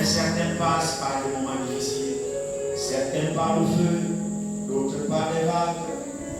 certains passent par des moments difficiles, certains par le feu, d'autres par des vagues,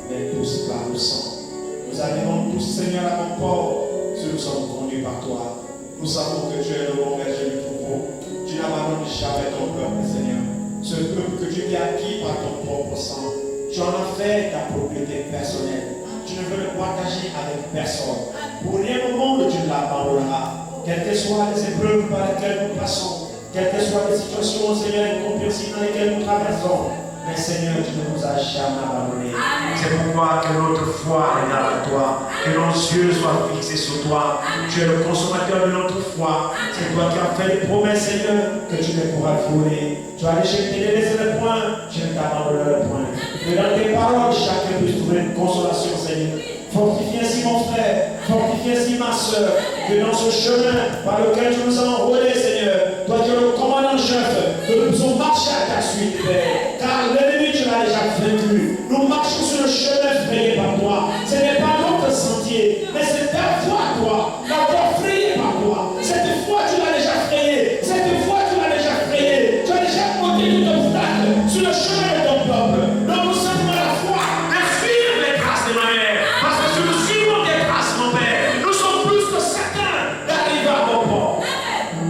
mais tous par le sang. Nous arrivons tous, Seigneur, à mon port, si nous sommes conduits par toi. Nous savons que tu es le bon berger du troupeau. Tu n'abandonnes jamais ton peuple, Seigneur. Ce peuple que tu t'es acquis par ton propre sang, tu en as fait ta propriété personnelle. Tu ne veux le partager avec personne. Pour rien au monde, tu ne l'abandonneras. Quelles que soient les épreuves par lesquelles nous passons, quelles que soient les situations, Seigneur, incompréhensibles dans lesquelles nous traversons, mais Seigneur, tu ne nous as jamais abandonnés. C'est pourquoi que notre foi regarde à toi, que nos yeux soient fixés sur toi. Tu es le consommateur de notre foi. C'est toi qui as fait les promesses, Seigneur, que tu ne pourras violer. Tu as dit, je ne t'ai délaissé le point, je ne t'abandonnerai le point. Mais dans tes paroles, chacun puisse trouver une consolation, Seigneur. Fortifie ainsi mon frère, fortifie ainsi ma soeur, que dans ce chemin par lequel tu nous as enrôlés, Seigneur, toi tu es le commandant-chef, que nous puissions marcher à ta suite, Père. Car l'ennemi, tu l'as déjà vaincu. Nous marchons sur le chemin frayé par toi. Ce n'est pas notre sentier, mais c'est ta voie, toi, la voie frayée par toi. Cette voie, tu l'as déjà frayée. Cette voie, tu l'as déjà frayée. Tu as déjà ôté tout obstacle sur le chemin de ton peuple. Donc nous sommes dans la foi de suivre les traces de ma mère. Parce que si nous suivons tes traces, mon Père, nous sommes plus que certains d'arriver à bon port.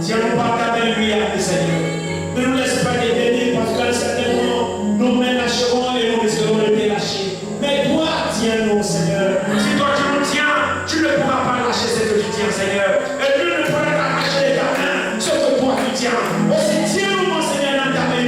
Tiens-nous par ta main, lui, Seigneur. Ne nous laisse pas dédaigner parce qu'à un certain moment, nos mains lâcheront et nous risquerons de les lâcher. Mais toi, tiens-nous, Seigneur. Si toi tu nous tiens, tu ne pourras pas lâcher ce que tu tiens, Seigneur. Et lui ne pourra t'arracher de ta main ce que toi tu tiens. Aussi tiens-nous, mon Seigneur, dans ta main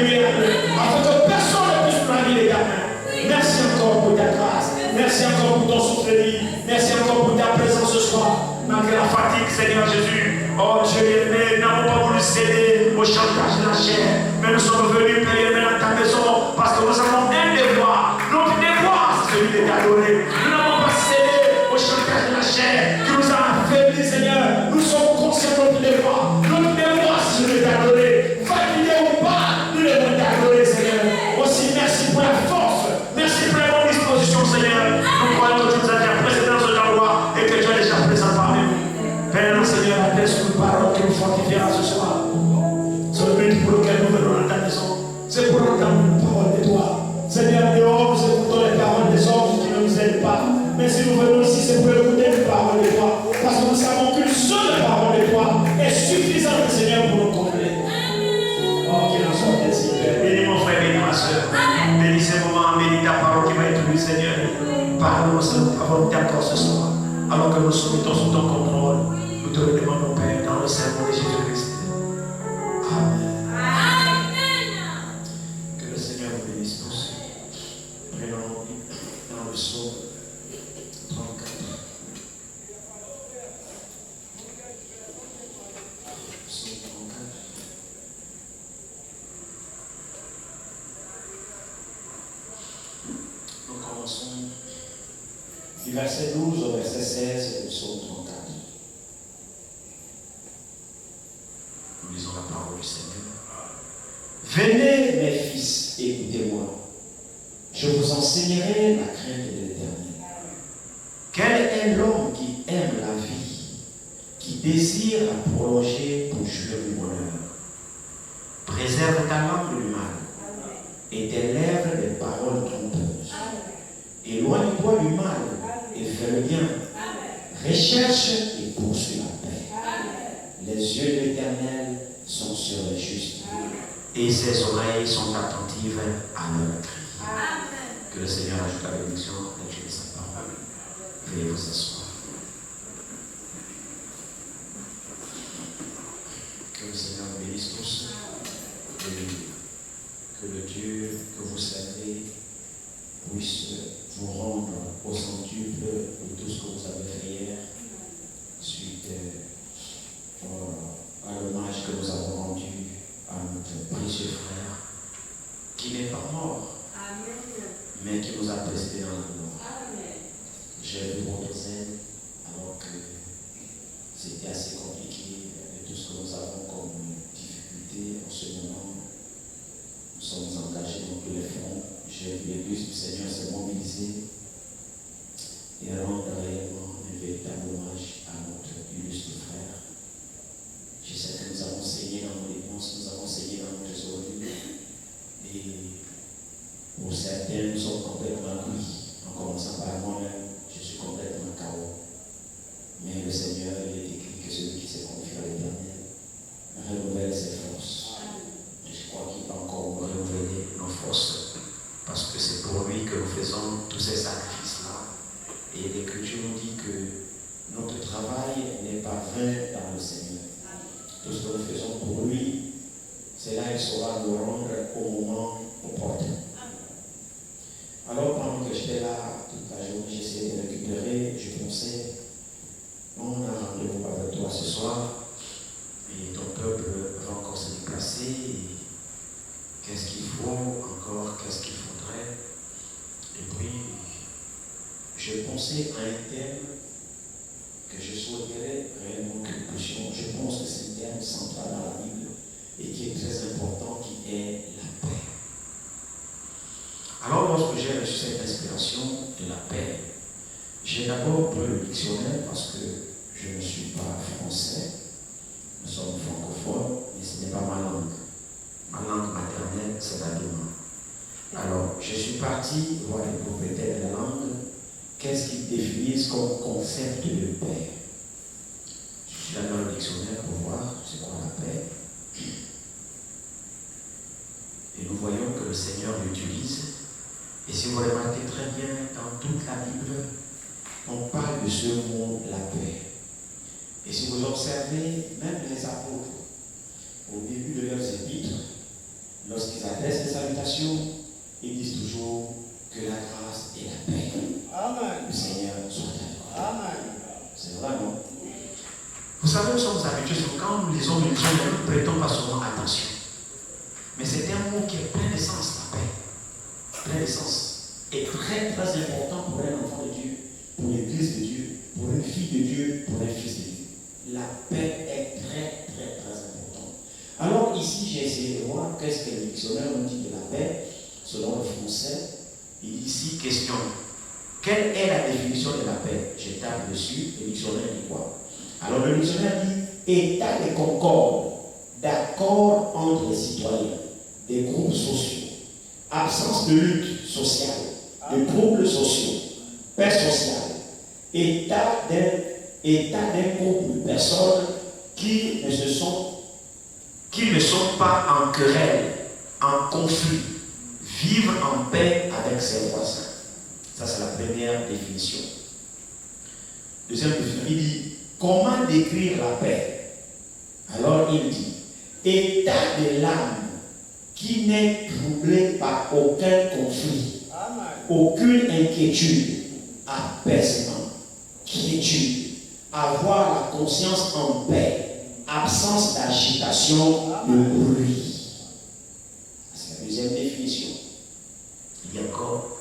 afin que personne ne puisse nous raviver de ta main. Merci encore pour ta grâce. Merci encore pour ton souffle de vie. Merci encore pour ta présence ce soir. Malgré la fatigue, Seigneur Jésus. Oh Dieu aimé, nous n'avons pas voulu céder au chantage de la chair. Mais nous sommes venus, Père aimé, dans ta maison parce que nous avons un devoir. Notre devoir, c'est celui de t'adorer. Nous n'avons pas cédé au chantage de la chair qui nous a affaiblis, Seigneur. Nous sommes conscients de notre devoir. Notre devoir, c'est celui de t'adorer. Fatigué ou pas, nous devons t'adorer, Seigneur. Aussi, merci pour la force. Merci pour la bonne disposition, Seigneur. Nous croyons que tu nous as déjà précédé dans ce endroit et que tu as déjà présent parmi nous. Père, Seigneur, appelle sur une parole qui nous fortifiera ce soir. C'est le but pour lequel nous venons dans ta maison. C'est pour entendre une parole de toi. Seigneur, dehors, nous écoutons les paroles des hommes qui ne nous aident pas. Mais si nous venons ici, c'est pour écouter une parole de toi. Parce que nous savons qu'une seule parole de toi est suffisante, Seigneur, pour nous combler. Oh, qu'il en soit ainsi, Père. Bénis mon frère, bénis ma soeur. Bénis ces moments, bénis ta parole qui m'a introduit, Seigneur. Parle-nous, Seigneur, ta volonté encore ce soir. Alors que nous soumettons sous ton contrôle, nous te le demandons, Père, dans le Saint-Nom de Jésus-Christ. Amen. Amen. Que le Seigneur vous bénisse tous. Prenons dans le psaume 34. Psaume 34. Nous commençons du verset 12 au verset 16 du psaume 34. Nous lisons la parole du Seigneur. Venez, mes fils, écoutez-moi. Je vous enseignerai la crainte de l'Éternel. Quel est l'homme qui aime la vie, qui désire la prolonger pour jouir du bonheur? Préserve ta langue du mal et tes lèvres des paroles trompeuses. Éloigne-toi du mal et fais le bien. Recherche et poursuis la paix. Les yeux de l'Éternel sont sur les justes et ses oreilles sont attentives à leur cri. Que le Seigneur ajoute la bénédiction de sa parole. Veuillez vous asseoir. Que le Seigneur vous bénisse tous et que le Dieu que vous servez puisse vous rendre au centuple de tout ce que vous avez fait hier suite à l'hommage que nous avons rendu à notre précieux frère qui n'est pas mort. Amen. Mais qui nous a précédés dans la gloire. J'ai vu votre zèle alors que c'était assez compliqué avec tout ce que nous avons comme difficulté en ce moment. Nous sommes engagés dans tous les fronts. J'ai vu l'Église du Seigneur se mobiliser et rendre réellement un véritable hommage à notre illustre frère. Je sais que nous avons saigné dans nos dépenses, nous avons tous ces sacrifices-là. Et l'Écriture nous dit que notre travail n'est pas vain dans le Seigneur. Tout ce que nous faisons pour lui, c'est là qu'il saura nous rendre au moment opportun. Alors pendant que j'étais là toute la journée, j'essayais de récupérer, je pensais, on a rendez-vous avec toi ce soir, et ton peuple va encore se déplacer, et qu'est-ce qu'il faut encore, qu'est-ce qu'il faudrait. Et puis, je pensais à un thème que je souhaiterais réellement que nous puissions. Je pense que c'est un thème central dans la Bible et qui est très important, qui est la paix. Alors, lorsque j'ai reçu cette inspiration de la paix, j'ai d'abord pris le dictionnaire parce que je ne suis pas français, nous sommes francophones, mais ce n'est pas ma langue. Ma langue maternelle, c'est l'allemand. Alors, je suis parti voir les propriétaires de la langue, qu'est-ce qu'ils définissent comme concept de paix. Je suis allé dans le dictionnaire pour voir c'est quoi la paix. Et nous voyons que le Seigneur l'utilise. Et si vous remarquez très bien, dans toute la Bible, on parle de ce mot, la paix. Et si vous observez, même les apôtres, au début de leurs épîtres, lorsqu'ils adressent des salutations, ils disent toujours que la grâce et la paix. Amen. Le Seigneur soit avec vous. Amen. C'est vrai, non? Vous savez, nous sommes habitués, quand nous lisons, nous ne prêtons pas souvent attention. Mais c'est un mot qui est plein de sens, la paix. Plein de sens. Et très, très important pour un enfant de Dieu, pour l'église de Dieu, pour une fille de Dieu, pour un fils de Dieu. La paix est très, très, très importante. Alors ici, j'ai essayé de voir qu'est-ce que le dictionnaire nous dit de la paix, selon le français. Il dit ici, question. Quelle est la définition de la paix? Je tape dessus, le dictionnaire dit quoi? Alors le dictionnaire dit état de concorde, d'accord entre les citoyens, des groupes sociaux, absence de lutte sociale, de troubles sociaux, paix sociale, état d'un groupe de personnes qui ne sont pas en querelle, en conflit, vivre en paix avec ses voisins. Ça, c'est la première définition. Deuxième définition, il dit comment décrire la paix? Alors il dit état de l'âme qui n'est troublé par aucun conflit, aucune inquiétude, apaisement, quiétude, avoir la conscience en paix, absence d'agitation, de bruit. C'est la deuxième définition. Il y a encore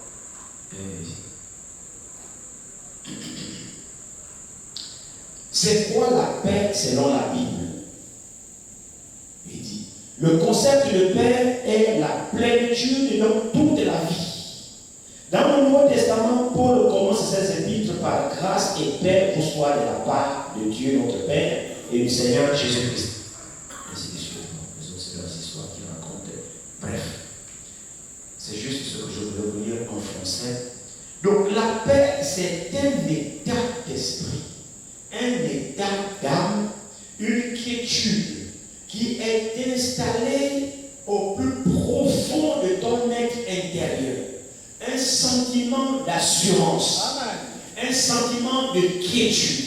c'est quoi la paix selon la Bible? Il dit le concept de paix est la plénitude dans toute la vie. Dans le Nouveau Testament, Paul commence ses épîtres par grâce et paix pour soi de la part de Dieu notre Père et du Seigneur Jésus-Christ. Ainsi de suite. Les autres, c'est leurs histoires qu'il raconte. Bref, c'est juste ce que je voulais vous lire en français. Donc la paix, c'est un état d'esprit, un état d'âme, une quiétude qui est installée au plus profond de ton être intérieur. Un sentiment d'assurance, un sentiment de quiétude,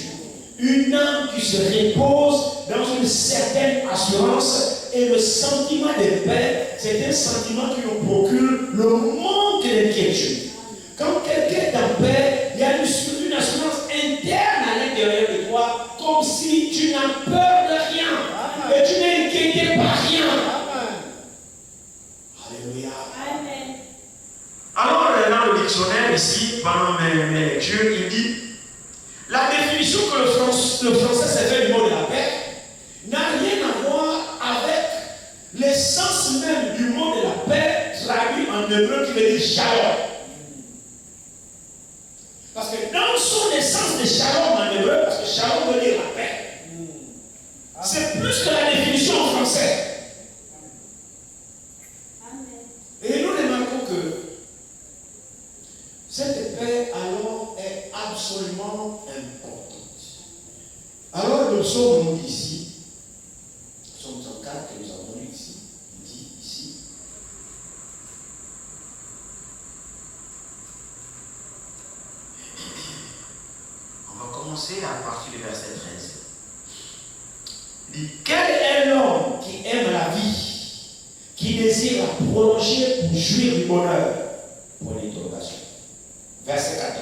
une âme qui se repose dans une certaine assurance, et le sentiment de paix, c'est un sentiment qui nous procure le manque de quiétude. Quand quelqu'un est en paix, il y a une assurance interne à l'intérieur de toi, comme si tu n'as peur de rien. Amen. Et tu n'es inquiété par rien. Amen. Alléluia. Amen. Alors, dans le dictionnaire, ici, pendant mes lectures, il dit la définition que le français s'est fait du mot de la paix n'a rien à voir avec l'essence même du mot de la paix, traduit en hébreu qui veut dire shalom. Parce que dans son essence de shalom en hébreu, parce que shalom veut dire la paix, c'est plus que la définition en français. Et nous remarquons que cette paix alors est absolument importante. Alors le psaume nous dit ici, psaume 104 que nous avons lu ici, il dit ici, commencer à partir du verset 13. Il dit, quel est l'homme qui aime la vie, qui désire la prolonger pour jouir du bonheur? Pour l'interrogation. Verset 14.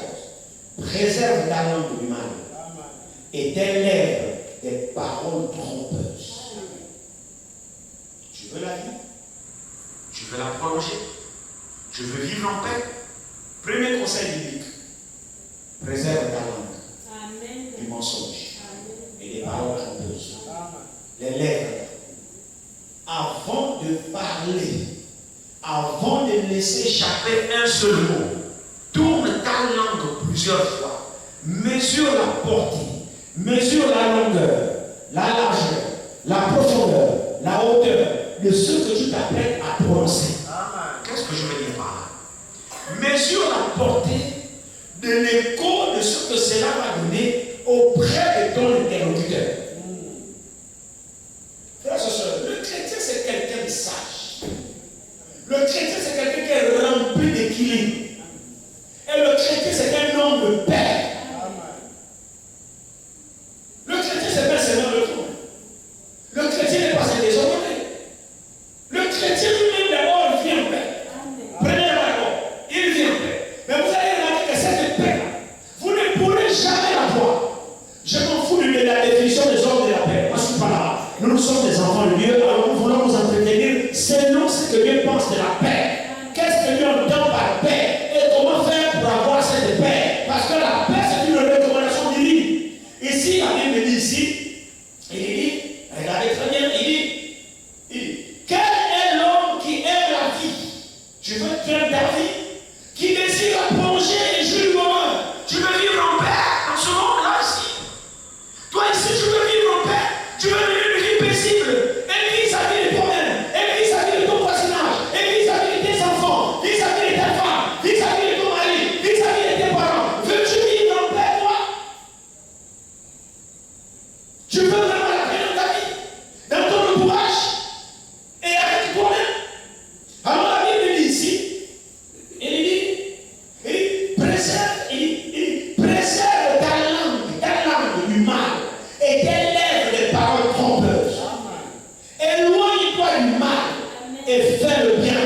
Préserve ta langue du mal et tes lèvres des paroles trompeuses. Tu veux la vie? Tu veux la prolonger? Je veux vivre en paix. Premier conseil biblique. Préserve ta langue. Amen. Du mensonge. Amen. Et des paroles trompeuses. Les lèvres. Avant de parler, avant de laisser Échapper un seul mot. Tourne ta langue plusieurs fois. mesure la portée, mesure la longueur, la largeur, la profondeur, la hauteur de ce que tu t'apprêtes à prononcer. Qu'est-ce que je veux dire par là? Mesure la portée de l'écho de ce que cela va donner auprès de ton interlocuteur. Frères et sœurs, le chrétien c'est quelqu'un de sage. Le chrétien c'est quelqu'un qui est rempli d'équilibre. Et le chrétien c'est un homme de paix. Le chrétien c'est pas seulement le tout. Le chrétien n'est pas un désordonné. Le chrétien lui-même d'abord il vit en paix. Prenez d'abord, il vit en paix. Mais vous allez remarquer que cette paix, vous ne pourrez jamais la voir. Je m'en fous de la définition des hommes de la paix. Moi je ne suis pas là. Nous sommes des enfants de Dieu, alors nous voulons nous entretenir selon ce que Dieu pense de la paix. Qu'est-ce que Dieu entend par paix et comment faire pour avoir cette paix? Parce que la paix, c'est une recommandation divine. Ici, la Bible dit ici, il dit, regardez très bien, il dit, quel est l'homme qui aime la vie? Tu veux faire ta vie? Qui désire la plonger et jouir du bonheur? Tu veux vivre en paix dans ce monde-là ici? Toi ici, tu veux vivre en paix? Tu veux vivre une vie paisible? Et vis sa vie de toi-même, et vis sa vie de ton voisinage, et vis sa vie de tes enfants, vis sa vie de ta femme, vis sa vie de ton mari, vis sa vie de tes parents. Veux-tu vivre en paix, toi? Tu veux vraiment la paix dans ta vie, dans ton entourage et avec toi-même? Alors la Bible dit ici, il dit, préserve ta langue du mal et tes lèvres des paroles trompeuses. Éloigne-toi du mal et fais le bien.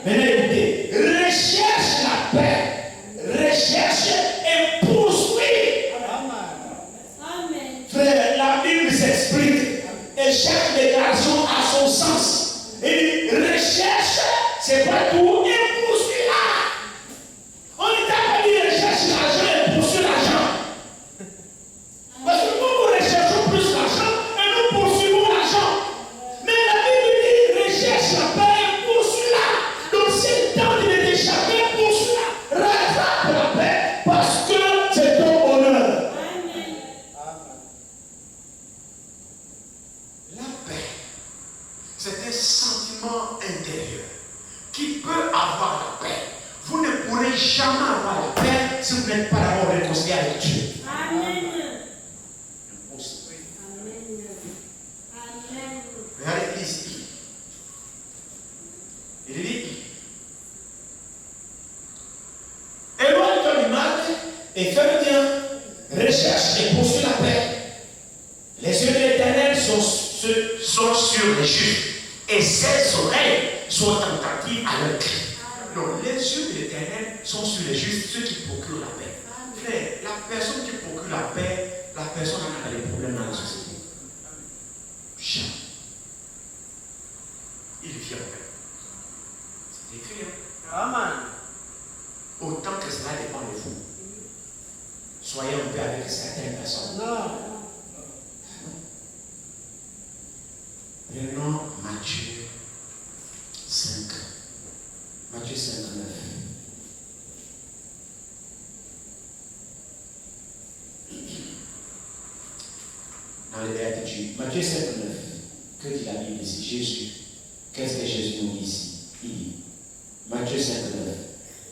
Maintenant écoutez, recherche la paix, recherche et poursuis. Amen. Frère, la Bible s'explique et chaque déclaration a son sens. Et recherche, c'est pas tout, et poursuis là. On ne t'a pas dit recherche l'argent et poursuis l'argent. Parce que nous recherchons plus l'argent et nous poursuivons l'argent. Mais la Bible dit recherche la paix et poursuis-la. Donc c'est le temps de t'échapper, poursuis-la. Rattrape la paix parce que c'est ton bonheur. Amen. La paix, c'est un sentiment intérieur qui peut avoir la paix. Vous ne pourrez jamais avoir la paix si vous n'êtes pas d'abord réconcilié avec Dieu. Amen. Impossible. Amen. Amen. Regardez ici. Il dit, Éloigne-toi du mal et fais le bien. Recherche et poursuis la paix. Les yeux de l'Éternel sont sur les justes et ses oreilles sont attentives à leur cri. Donc les yeux de l'Éternel sont sur les justes, ceux qui procurent la paix. Frère, la personne qui procure la paix, la personne qui a des problèmes dans la société. Jamais. Il vit en paix. C'est écrit. Autant que cela dépend de vous. Soyez en paix avec certaines personnes. Prenons Matthieu 5. Matthieu 5, 9. Dans les béatitudes. Matthieu 5, 9. Que dit la Bible ici? Jésus. Qu'est-ce que Jésus nous dit ici? Il dit. Matthieu 5, 9.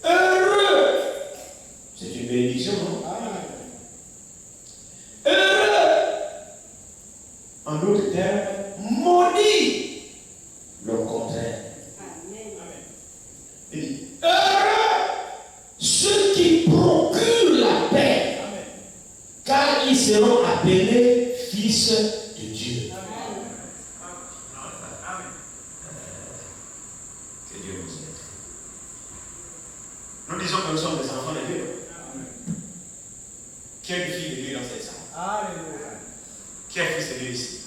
Heureux! C'est une bénédiction, non? Heureux! En d'autres termes, maudit! Le contraire. Il dit, heureux ceux qui procurent la paix, car ils seront appelés fils de Dieu. Que Dieu nous aide. Nous disons que nous sommes des enfants de Dieu. Qui est le fils de Dieu dans cette salle? Alléluia. Qui est fils de Dieu ici?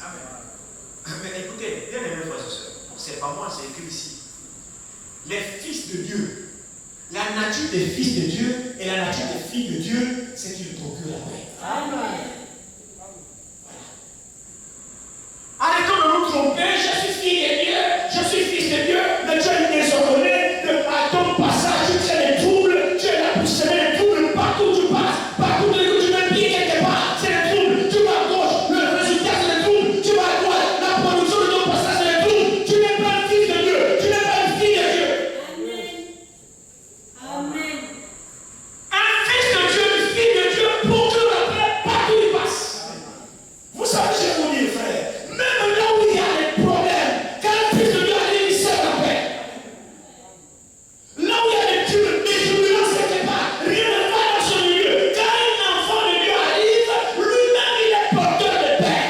Mais écoutez, bien aimés frères et sœurs, c'est pas moi, c'est écrit ici. Les fils de Dieu, la nature des fils de Dieu et la nature des filles de Dieu, c'est qu'ils procurent la paix. Amen. Arrêtons de nous tromper, je suis fils de Dieu, je suis fils de Dieu, mais tu es désordonné, à ton passage, tu crées des troubles, tu es là pour semer des troubles, partout où tu passes, partout où tu mets pied quelque part, c'est des troubles, tu vas à gauche, le résultat c'est des troubles, tu vas à droite, la production de ton passage c'est des troubles, tu n'es pas un fils de Dieu, tu n'es pas une fille de Dieu. Amen. Un fils de Dieu, une fille de Dieu, procure la paix partout où il passe. Vous savez, je vais vous dire, frère, même là où il y a des problèmes, quand un fils de Dieu arrive, il sert la paix. Là où il y a des turbulences quelque part, rien ne va dans ce milieu. Quand un enfant de Dieu arrive, lui-même il est porteur de paix.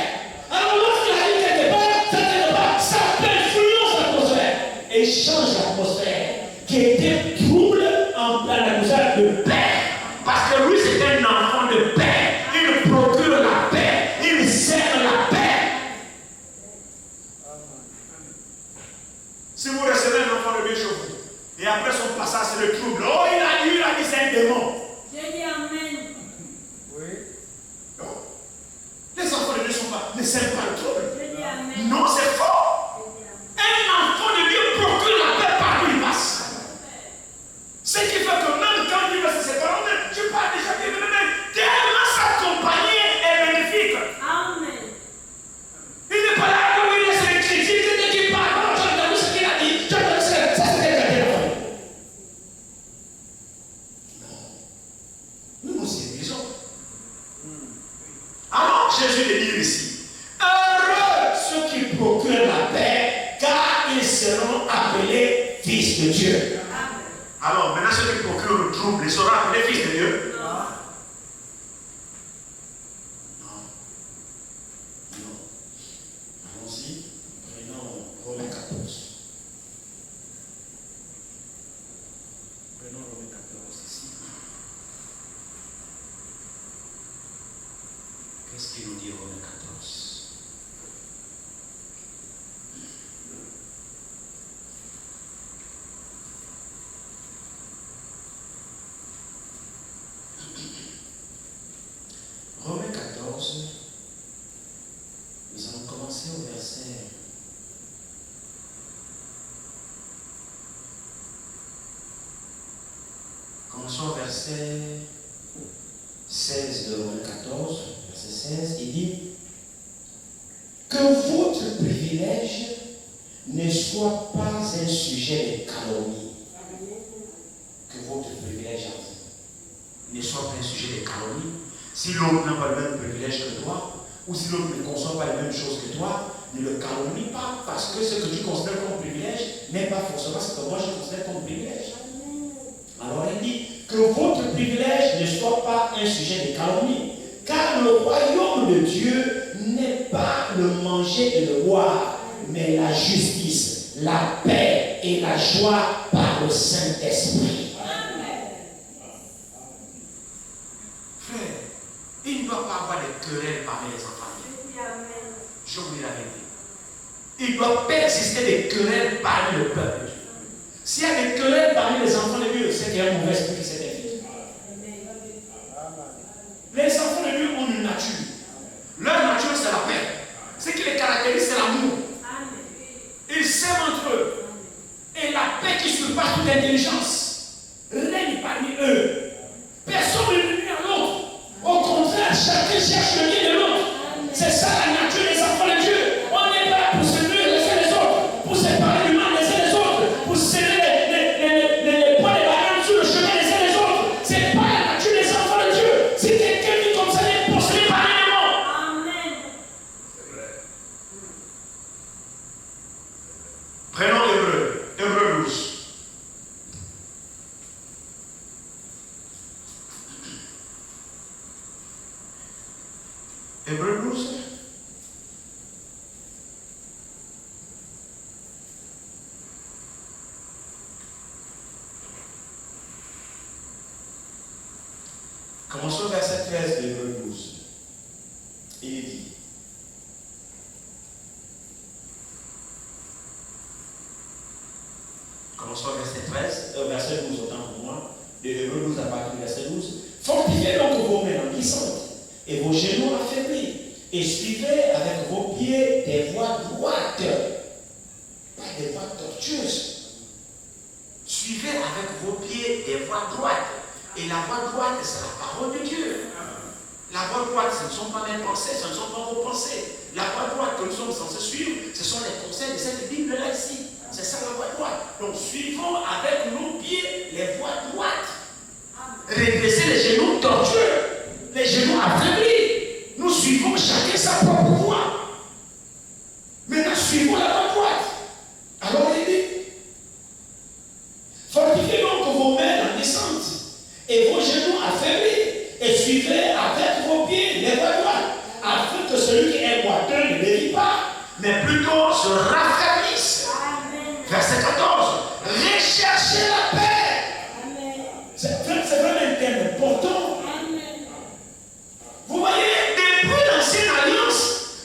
Alors lorsqu'il arrive quelque part, ça peut influence l'atmosphère et change l'atmosphère qui était trouble en plein l'atmosphère de paix. Parce que lui c'est un enfant de paix. Il procure la paix. Il sert la paix. Si vous recevez un enfant de Dieu chez vous, et après son passage c'est le trouble, oh il a dit c'est un démon. J'ai dit Amen. Oui. Non. Les enfants de Dieu ne servent pas le trouble. J'ai dit Amen. Non, c'est faux. J'ai dit Amen. Un enfant de Dieu procure la paix partout où il passe. Ce qui fait que même quand il va se séparer, tu parles déjà de tellement sa compagnie est magnifique. Amen. Il n'est pas là où il laisse les critiques, dès qu'il parle, tu as entendu ce qu'il a dit, tu as entendu ça, c'est quelqu'un. Non. Nous nous séduisons. Alors Jésus le dit ici, heureux ceux qui procurent la paix, car ils seront appelés fils de Dieu. Alors, maintenant, ceux qui procurent le trouble, ils seront appelés fils de Dieu? Non. Non. Non. Allons-y. Prenons Romains 14. Prenons Romains 14 ici. Qu'est-ce qu'il nous dit Romains 14? Romains 14, nous allons commencer au verset. Commençons au verset 16 de Romains 14, verset 16, il dit que votre privilège ne soit pas un sujet de calomnie. Que votre privilège à vous ne soit pas un sujet de calomnie. Si l'autre n'a pas le même privilège que toi, ou si l'autre ne conçoit pas les mêmes choses que toi, ne le calomnie pas, parce que ce que tu considères comme privilège n'est pas forcément ce que moi je considère comme privilège. Alors il dit que votre privilège ne soit pas un sujet de calomnie, car le royaume de Dieu n'est pas le manger et le boire, mais la justice, la paix et la joie par le Saint-Esprit. Frère, il ne doit pas avoir de querelles parmi les enfants. J'ai dit Amen. Je vous dis la vérité. Il doit pas exister des querelles parmi le peuple de Dieu. S'il y a des querelles parmi les enfants de Dieu, c'est qu'il y a un mauvais esprit qui s'est infiltré. Les enfants de Dieu ont une nature. Leur nature, c'est la paix. Ce qui les caractérise, c'est l'amour. Amen. Ils s'aiment entre eux. Et la paix qui surpasse toute intelligence règne parmi eux. Personne ne nuit à l'autre. Au contraire, chacun cherche le bien de l'autre. C'est ça la nature des enfants de Dieu. On n'est pas là pour se nuire les uns les autres, pour se parler du mal les uns les autres, pour serrer les poings des bananes sur le chemin les uns les autres. C'est pas la nature des enfants de Dieu. Si quelqu'un vit comme ça, il est possédé par un démon. Amen. Prenons Hébreu 12. Commençons au verset 13 de Hébreux 12. Il est dit. Commençons au verset 13. Verset 12, autant pour moi. De Hébreux 12 à partir du verset 12. Fortifiez donc vos mains languissantes et vos genoux affaiblis. Et suivez avec vos pieds des voies droites, pas des voies tortueuses. Suivez avec vos pieds des voies droites. Et la voie droite, c'est la parole de Dieu. La voie droite, ce ne sont pas mes pensées, ce ne sont pas vos pensées. La voie droite que nous sommes censés suivre, ce sont les conseils de cette Bible-là ici. C'est ça la voie droite. Donc suivons avec nos pieds les voies droites. Redressez les genoux tortueux, les genoux affaiblis. Nous suivons chacun sa propre voie. Maintenant, suivons la voie droite. Alors il dit, fortifiez donc vos mains languissantes et vos genoux affaiblis, et suivez avec vos pieds les voies droites, afin que celui qui est boiteux ne dévie pas, mais plutôt se raffermisse. Verset 14. Recherchez la paix. C'est vraiment un thème important. Vous voyez, depuis l'ancienne alliance,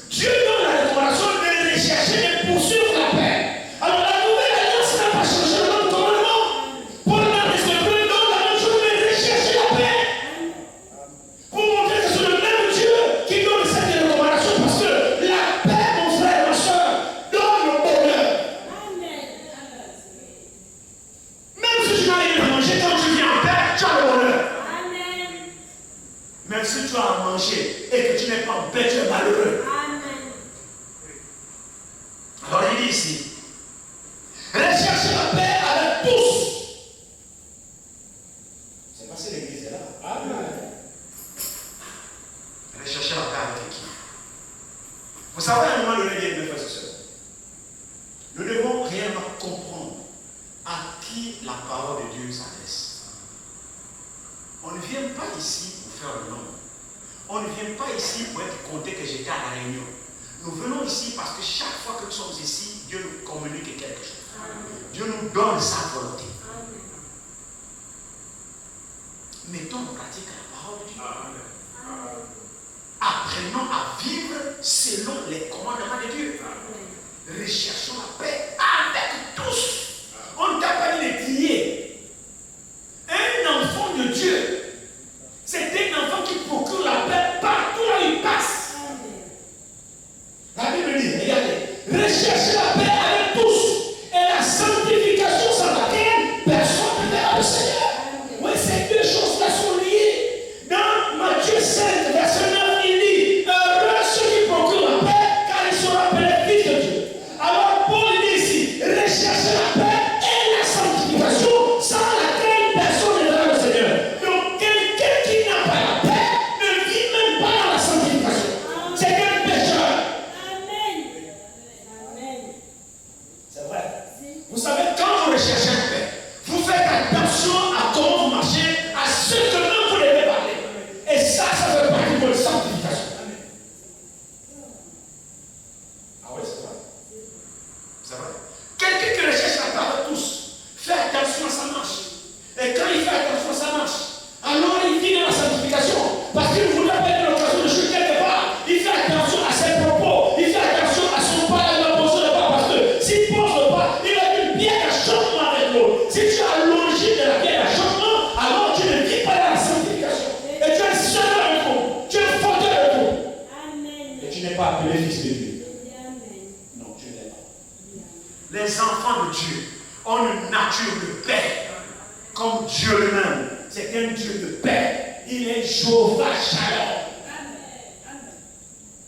Dieu donne la recommandation de rechercher et poursuivre la paix. Alors la nouvelle alliance n'a pas changé notre commandement. Paul n'a respecté donc la même chose, mais rechercher la paix. Pour montrer que c'est le même Dieu qui donne cette recommandation, parce que la paix, mon frère, ma soeur, donne le bonheur. Même si tu n'as rien à manger, quand tu viens en paix, tu as le bonheur. Même si tu as à manger et que tu n'es pas en paix, tu es malheureux. Alors il dit ici, recherchez la paix avec tous. C'est parce que l'église est là. Amen. Recherchez la paix avec qui? Vous savez, à un moment donné, mes frères et sœurs, nous devons réellement comprendre à qui la parole de Dieu s'adresse. On ne vient pas ici pour faire le nombre. On ne vient pas ici pour être compté que j'étais à la réunion. Nous venons ici parce que chaque fois que nous sommes ici, Dieu nous communique quelque chose. Dieu nous donne sa volonté. Mettons en pratique la parole de Dieu. Apprenons à vivre selon les commandements de Dieu. Recherchons la paix avec tous. On ne t'a pas dit de crier. Un enfant de Dieu, c'est un enfant qui procure la paix partout où il passe. La Bible dit, regardez, recherchez la paix avec tous et la sanctification sans laquelle personne ne verra le Seigneur. Oui, ces deux choses-là sont liées. Dans Matthieu 5, verset 9, il dit, heureux ceux qui procurent la paix, car ils seront appelés fils de Dieu. Alors Paul dit ici, recherchez la paix et la sanctification sans laquelle personne ne verra le Seigneur. Donc quelqu'un qui n'a pas la paix ne vit même pas dans la sanctification. C'est un pécheur. C'est vrai. Vous savez, quand vous recherchez la paix, vous faites attention à comment vous marchez, à ce que même vous devez parler. Et ça fait partie de votre sanctification. Ah oui, c'est vrai. C'est vrai. Quelqu'un qui recherche la paix avec tous, fait attention à sa marche. Et quand il fait attention à sa marche, alors il vit dans la sanctification. Parce qu'il ne voudrait pas être l'occasion de chuter quelque part. Il fait attention à ses propos. Il fait attention à son pas. Il ne pose le pas. Parce que s'il pose le pas, il a une pierre d'achoppement avec l'autre. Si tu as l'origine de la pierre d'achoppement, alors tu ne vis pas dans la sanctification. Et tu es seul avec tout. Tu es faute de tout. Et tu n'es pas appelé fils de Dieu. Non, tu n'es pas. Les enfants de Dieu ont une nature de paix. Comme Dieu lui-même. C'est un Dieu de paix. Il est Jéhovah Shalom.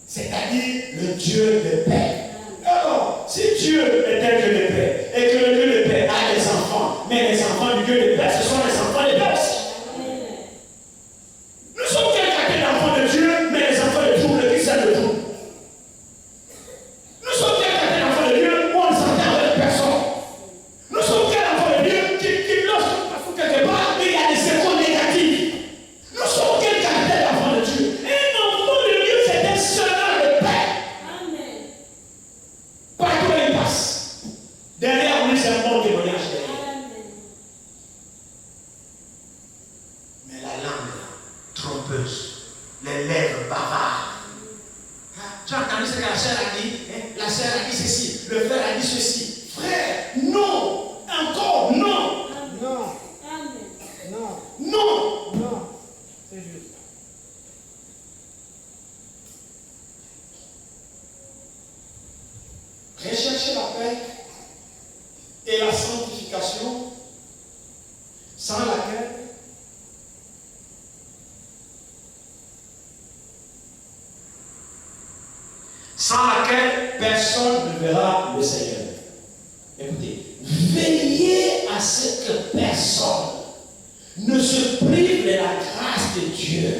C'est-à-dire le Dieu de paix. Alors, si Dieu est un Dieu de paix, et que le Dieu de paix a des enfants, mais les enfants du Dieu de paix, ce sont les enfants de paix aussi. Nous sommes quelqu'un d'enfants de Dieu, mais les enfants de trouble qui s'aiment de tout. Nous sommes quelqu'un d'enfants de Dieu où on ne s'entend avec personne. Nous sommes quelqu'un d'enfants de Dieu qui lorsqu'on passe quelque part, il y a des échos négatifs. Nous sommes quelqu'un d'enfants de Dieu. Un enfant de Dieu, c'est un semeur de paix. Partout où il passe. Des et la sanctification, sans laquelle personne ne verra le Seigneur. Écoutez, veillez à ce que personne ne se prive de la grâce de Dieu.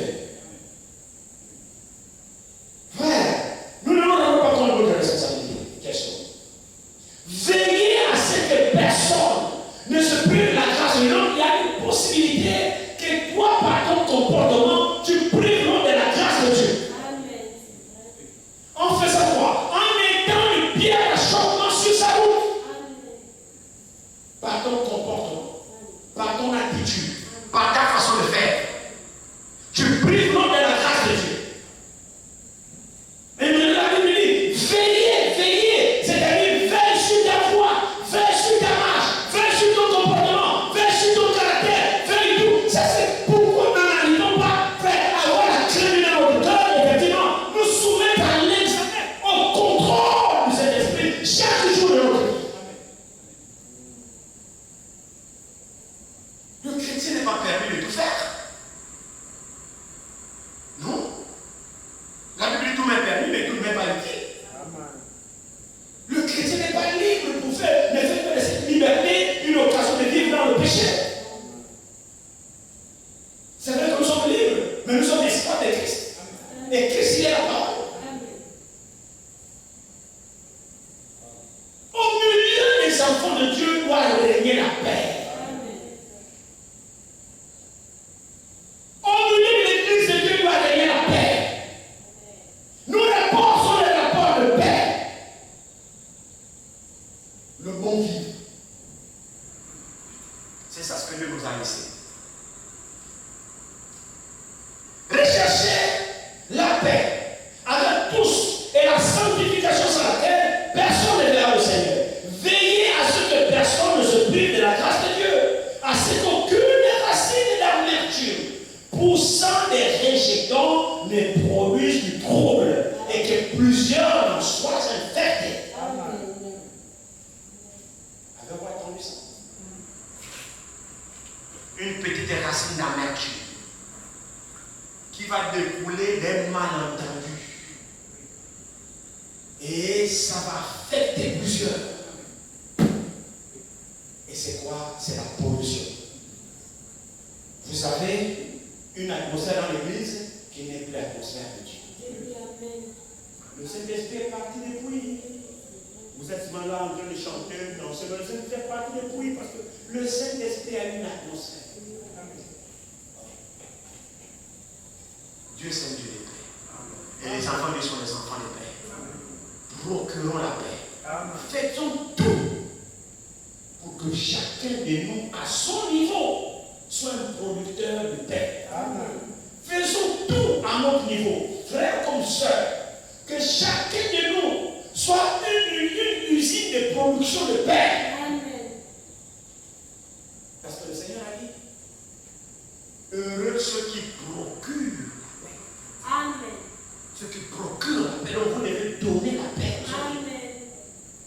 Frère, nous ne nous rendons pas compte de notre responsabilité. Quelle chose? Veillez à ce que personne ne se prive de la grâce de Dieu. Donc, il y a une possibilité que toi, par ton comportement, tu prives de la grâce de Dieu. En faisant quoi? En mettant une pierre d'achoppement sur sa route. Par ton comportement, par ton attitude, par ta façon de faire. tu prives l'homme de la grâce de Dieu. Et la Bible dit, veillez, veillez, c'est-à-dire veille sur ta foi, veille sur ta marche, veille sur ton comportement, veille sur ton caractère, veille tout. Ça c'est pourquoi nous n'arrivons pas à avoir la clé dans notre cœur, effectivement, nous soumettre à l'examen, au contrôle de cet esprit chaque jour de notre vie. Le chrétien n'est pas permis de tout faire. Non. La Bible dit tout m'est permis, mais tout ne m'est pas utile. Le chrétien n'est pas libre pour faire, ne fait pas de cette liberté une occasion de vivre dans le péché. C'est vrai que nous sommes libres, mais nous sommes esclaves de Christ. Et Christ, il est la parole. Au milieu des enfants de Dieu doit régner la paix. Au milieu de l'église de Dieu doit régner la paix. Nous répondons les rapports de paix. Le bon vivre. C'est ça ce que Dieu nous a laissé. Recherchez la paix avec tous et la sanctification sans laquelle personne ne verra le Seigneur. Veillez à ce que personne ne se prive de la grâce de Dieu, à ce qu'aucune racine d'amertume poussant des rejetons ne produise du trouble et que plusieurs en soient infectés. Avez-vous entendu ça? Une petite racine d'amertume qui va découler des malentendus. Et ça va affecter plusieurs. Et c'est quoi? C'est la pollution. Vous avez une atmosphère dans l'église qui n'est plus l'atmosphère de Dieu. Le Saint-Esprit est parti depuis. Vous êtes souvent là en train de chanter, danser, mais le Saint-Esprit est parti depuis parce que le Saint-Esprit a une atmosphère. Dieu c'est un Dieu de paix. Et les enfants de Dieu sont les enfants de paix. Procurons la paix. Faisons tout pour que chacun de nous, à son niveau, soit un producteur de paix. Faisons tout à notre niveau, frères comme sœurs, que chacun de nous soit une usine de production de paix. Parce que le Seigneur a dit, Heureux ceux qui procurent. ceux qui procurent la paix. Donc vous devez donner la paix.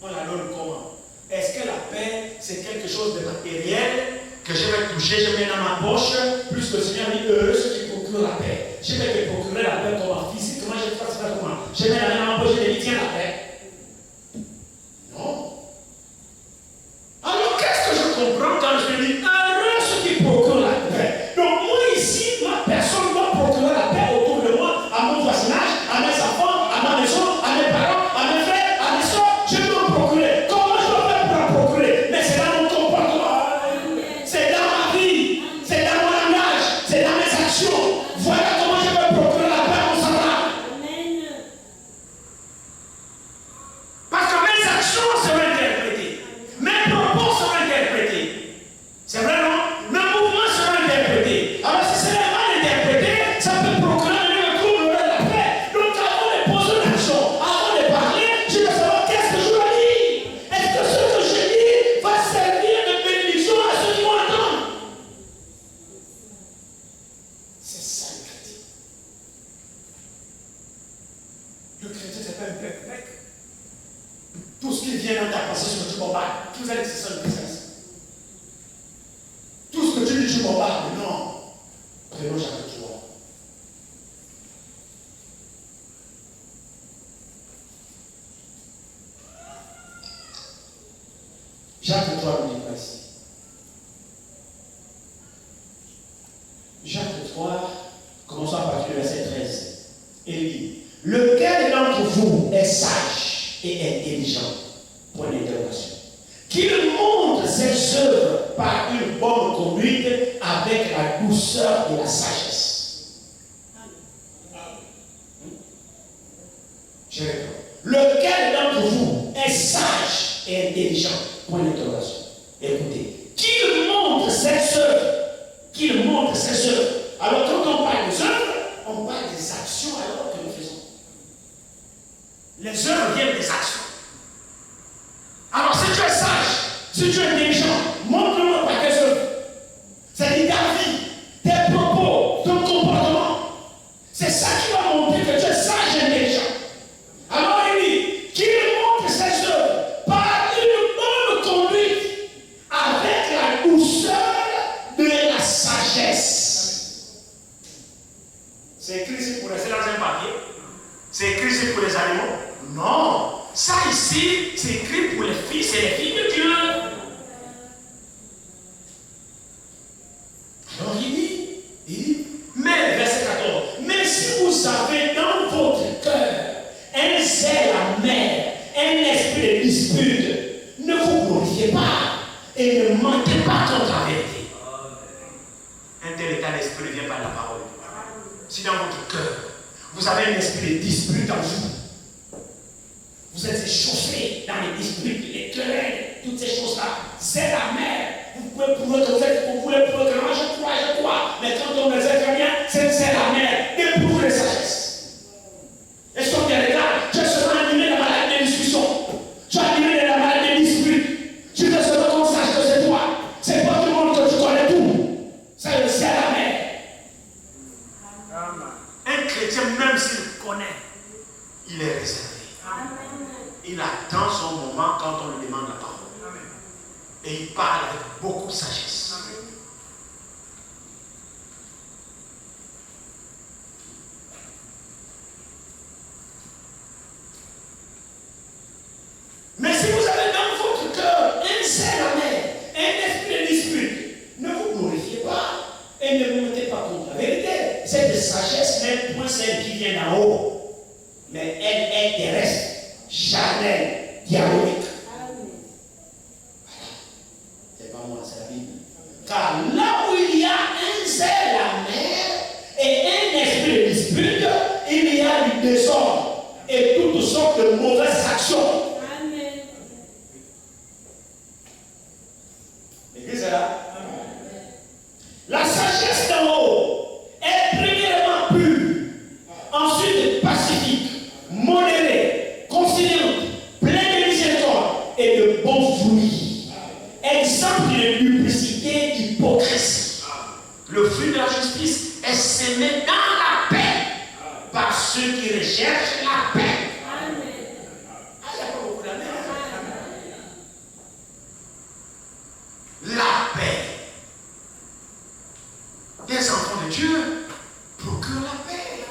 On la donne comment? Est-ce que la paix, c'est quelque chose de matériel que je vais toucher, je mets dans ma poche, plus que le Seigneur dit heureux ceux qui procurent la paix. Je vais te procurer la paix comment? Physiquement, je ne sais pas comment. Je mets la main dans ma poche, je dis tiens la paix. Non. Alors qu'est-ce que je comprends quand je dis heureux ceux qui procurent la paix? Donc moi ici, ma personne doit procurer la paix autour de moi, à mon voisinage, à mes enfants, à ma maison, à mes parents, à mes frères, à mes soeurs. Je dois me procurer. Comment je dois faire pour la procurer? Mais c'est dans mon comportement. C'est dans ma vie. C'est dans mon langage. C'est dans mes actions. Voilà comment je peux procurer la paix en mon semblable. Jacques 3 nous dit quoi ici? Jacques 3, commençons à partir du verset 13. Il dit, lequel d'entre vous est sage et intelligent? Point d'interrogation. Qu'il montre ses œuvres par une bonne conduite avec la douceur de la sagesse. Je réponds. Lequel d'entre vous est sage et intelligent? Point d'interrogation. Écoutez. Qu'il montre ses œuvres. Qu'il montre ses œuvres. Alors quand on parle des œuvres, on parle des actions alors que nous faisons. Les œuvres viennent des actions. Alors si tu es sage, si tu es intelligent, montre-moi par tes œuvres. C'est-à-dire ta vie, tes propos, ton comportement. C'est ça qui va montrer que tu es sage et intelligent. Alors il dit qu'il montre ses œuvres par une bonne conduite avec la douceur de la sagesse. C'est écrit ici pour les papier. C'est écrit ici pour les animaux. Non. Ça ici, c'est écrit pour les fils et les filles de Dieu. Alors il dit, mais, verset 14, mais si vous avez dans votre cœur un zèle amer, un esprit de dispute, ne vous glorifiez pas et ne mentez pas contre la vérité. Un tel état d'esprit ne vient pas de la parole. Si dans votre cœur, vous avez un esprit de dispute en vous, vous êtes échauffé dans les disputes, les querelles, toutes ces choses-là. C'est la mer. Vous pouvez prouver que vous pouvez prouver que non, je crois. Mais quand on ne sait très bien, c'est la mer. Éprouve les sagesses. Est-ce qu'on te regarde? Tu es seulement animé dans la maladie de discussion. Tu es animé dans la maladie de dispute. Tu veux seulement qu'on sache que c'est toi. C'est pas tout le monde que tu connais tout. C'est la mer. Un chrétien, même s'il connaît, il est réservé. Il attend son moment quand on lui demande la parole. Et il parle avec beaucoup de sagesse. Mais si vous avez dans votre cœur un zèle amer, un esprit de dispute, ne vous glorifiez pas et ne montez pas contre la vérité. Cette sagesse n'est point celle qui vient d'en haut, mais elle est terrestre, charnelle, diabolique. C'est pas moi, c'est la Bible. Car là où il y a un zèle amer et un esprit de dispute, il y a du désordre et toutes sortes de mauvaises actions. L'église est là. La sagesse d'en haut est premièrement pure, ensuite pacifique, modérée, conciliante, pleine de miséricorde et de bons fruits. Exemple de duplicité, d'hypocrisie. Le fruit de la justice est semé dans la paix par ceux qui recherchent la paix. Il n'y a pas beaucoup d'amen. La paix. Des enfants de Dieu procurent la paix.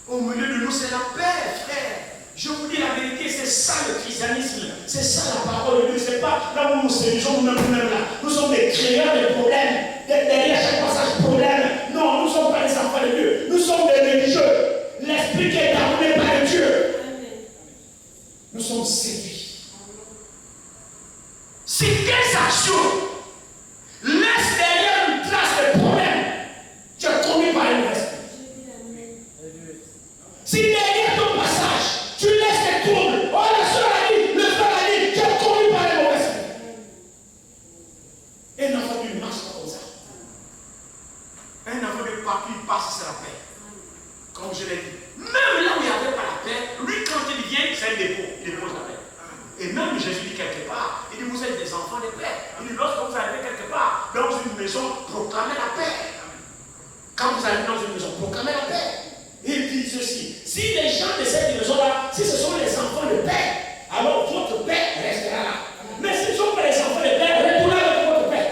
Au milieu de nous, c'est la paix, frère. Je vous dis la vérité, c'est ça le christianisme. C'est ça la parole de Dieu. C'est pas là où nous séduisons nous-mêmes là. Nous sommes des créateurs de problèmes. Derrière chaque passage, problème. Non, nous ne sommes pas des enfants de Dieu. Nous sommes des religieux. L'esprit qui est amené par Dieu. Nous sommes séduits. Si tes actions laissent derrière une trace de problème, tu es conduit par le esprit. Si derrière ton passage, tu laisses tes troubles, oh la soeur a dit, le frère a dit, tu es conduit par le mauvais esprit. Un enfant ne marche pas comme ça. Un enfant de papier passe, c'est la paix. Comme je l'ai dit. Même là où il n'y avait pas la paix, lui quand il vient, c'est un dépôt. Il dépose la paix. Et même Jésus dit quelque part, il dit vous êtes des enfants de paix. Il dit lorsque vous arrivez quelque part, dans une maison, proclamez la paix. Quand vous arrivez dans une maison, proclamez la paix. Il dit ceci, si les gens de cette maison-là, si ce sont les enfants de paix, alors votre paix restera là. Mais si ce ne sont pas les enfants de paix, retournez avec votre paix.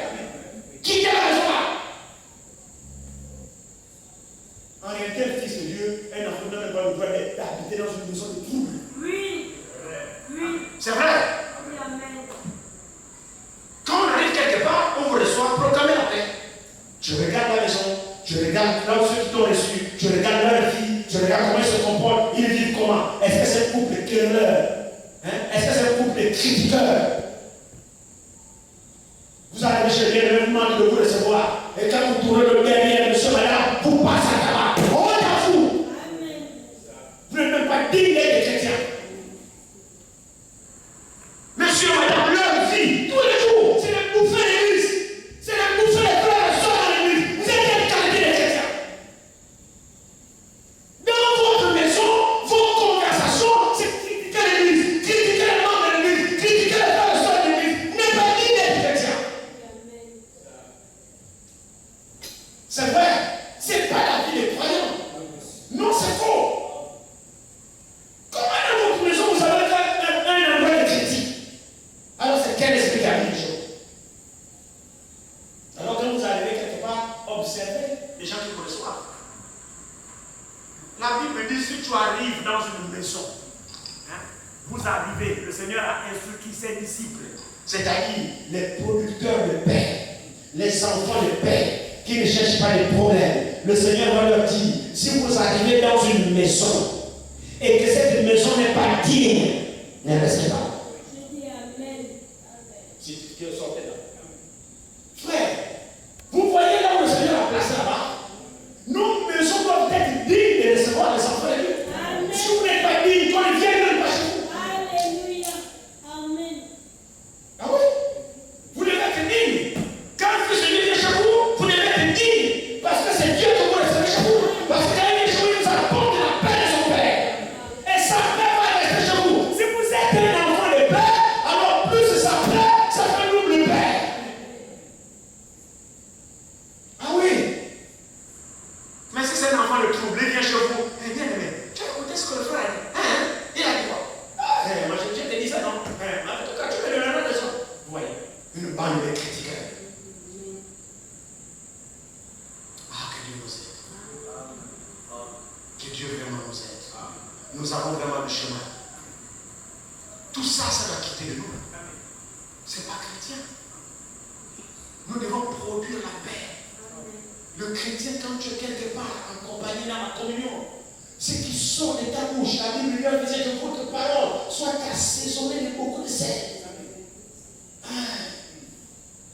Quittez la maison-là. En réalité, le Fils de Dieu, un enfant n'a même pas le droit d'habiter dans une maison de trouble. Oui. Oui. C'est vrai. Oui, amen. critiqueurs. Vous allez chez les mouvements de vous recevoir. Et quand vous tournez le derrière, monsieur, madame, vous passez à tabac. On s'en fout. Vous n'êtes même pas digne des chrétiens. Monsieur, madame, leur vie, tous les jours, c'est de bouffer l'église. C'est de bouffer les frères et sœurs dans l'église. Vous êtes quelle qualité de chrétien? Dans votre maison, vos conversations, c'est critiquer l'église, critiquer les membres de l'église, critiquer les frères et sœurs de l'église. Vous n'êtes pas digne des chrétiens. C'est vrai, c'est pas la vie des croyants. Non, c'est faux. Comment dans votre maison vous avez un endroit de critique? Alors c'est quel esprit qui a mis les choses? Alors quand vous arrivez quelque part, observez les gens qui vous reçoivent. La Bible dit si tu arrives dans une maison, vous arrivez, le Seigneur a instruit ses disciples. C'est-à-dire les producteurs de paix, les enfants de paix, qui ne cherchent pas les problèmes. Le Seigneur va leur dire, si vous arrivez dans une maison et que cette maison n'est pas digne, ne restez pas. Si tu sortais là. Frère, vous voyez là où le Seigneur a placé là-bas? Nos maisons doivent être dignes de recevoir les enfants de Dieu. Si vous n'êtes pas digne, quand ils viennent, ils ne pas chez vous. Alléluia. Amen. Ah oui? Vous devez être digne. Quand le Fils de Dieu vient chez vous, vous devez être digne. Parce que c'est Dieu que vous recevez chez vous. Parce que quand il vient chez vous, il nous apporte la paix de son Père. Et sa paix va rester chez vous. Si vous êtes un enfant de paix, alors plus sa paix, ça fait double paix. Ah oui? Mais si c'est un enfant de trouble, il vient chez vous. Eh bien, tu as écouté ce que le frère a dit. Il a dit quoi? Moi, je te dis ça, non? En tout cas, tu me donnes la raison. Vous voyez, une bande de critiqueurs. Ah, que Dieu nous aide. Que Dieu vraiment nous aide. Nous avons vraiment le chemin. Tout ça, ça doit quitter de nous. Ce n'est pas chrétien. Nous devons produire la paix. Le chrétien, quand tu es quelque part en compagnie dans la communion, ce qui sort de ta bouche, la Bible lui disait que votre parole soit assaisonnée de beaucoup de sel.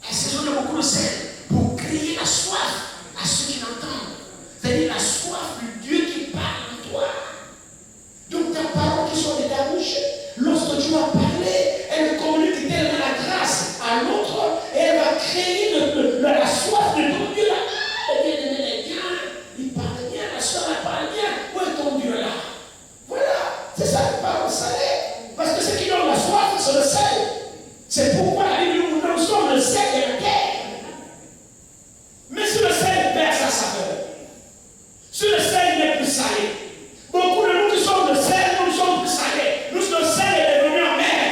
Assaisonnée de beaucoup de sel pour créer la soif à ceux qui l'entendent. C'est-à-dire la soif du Dieu qui parle en toi. Donc ta parole qui sort de ta bouche, lorsque tu vas parler, elle communique tellement la grâce à l'autre et elle va créer la soif de ton Dieu là. Il parle bien, la soeur elle parle bien. Où est ton Dieu là? Voilà, c'est ça la parole salée. Parce que ce qui donne la soif, c'est le sel. C'est pourquoi la Bible nous donne sommes le sel de la terre. Mais si le sel perd sa saveur, si le sel n'est plus salé, beaucoup de nous qui sommes le sel, nous ne sommes plus salés. Nous, le sel est devenu amer.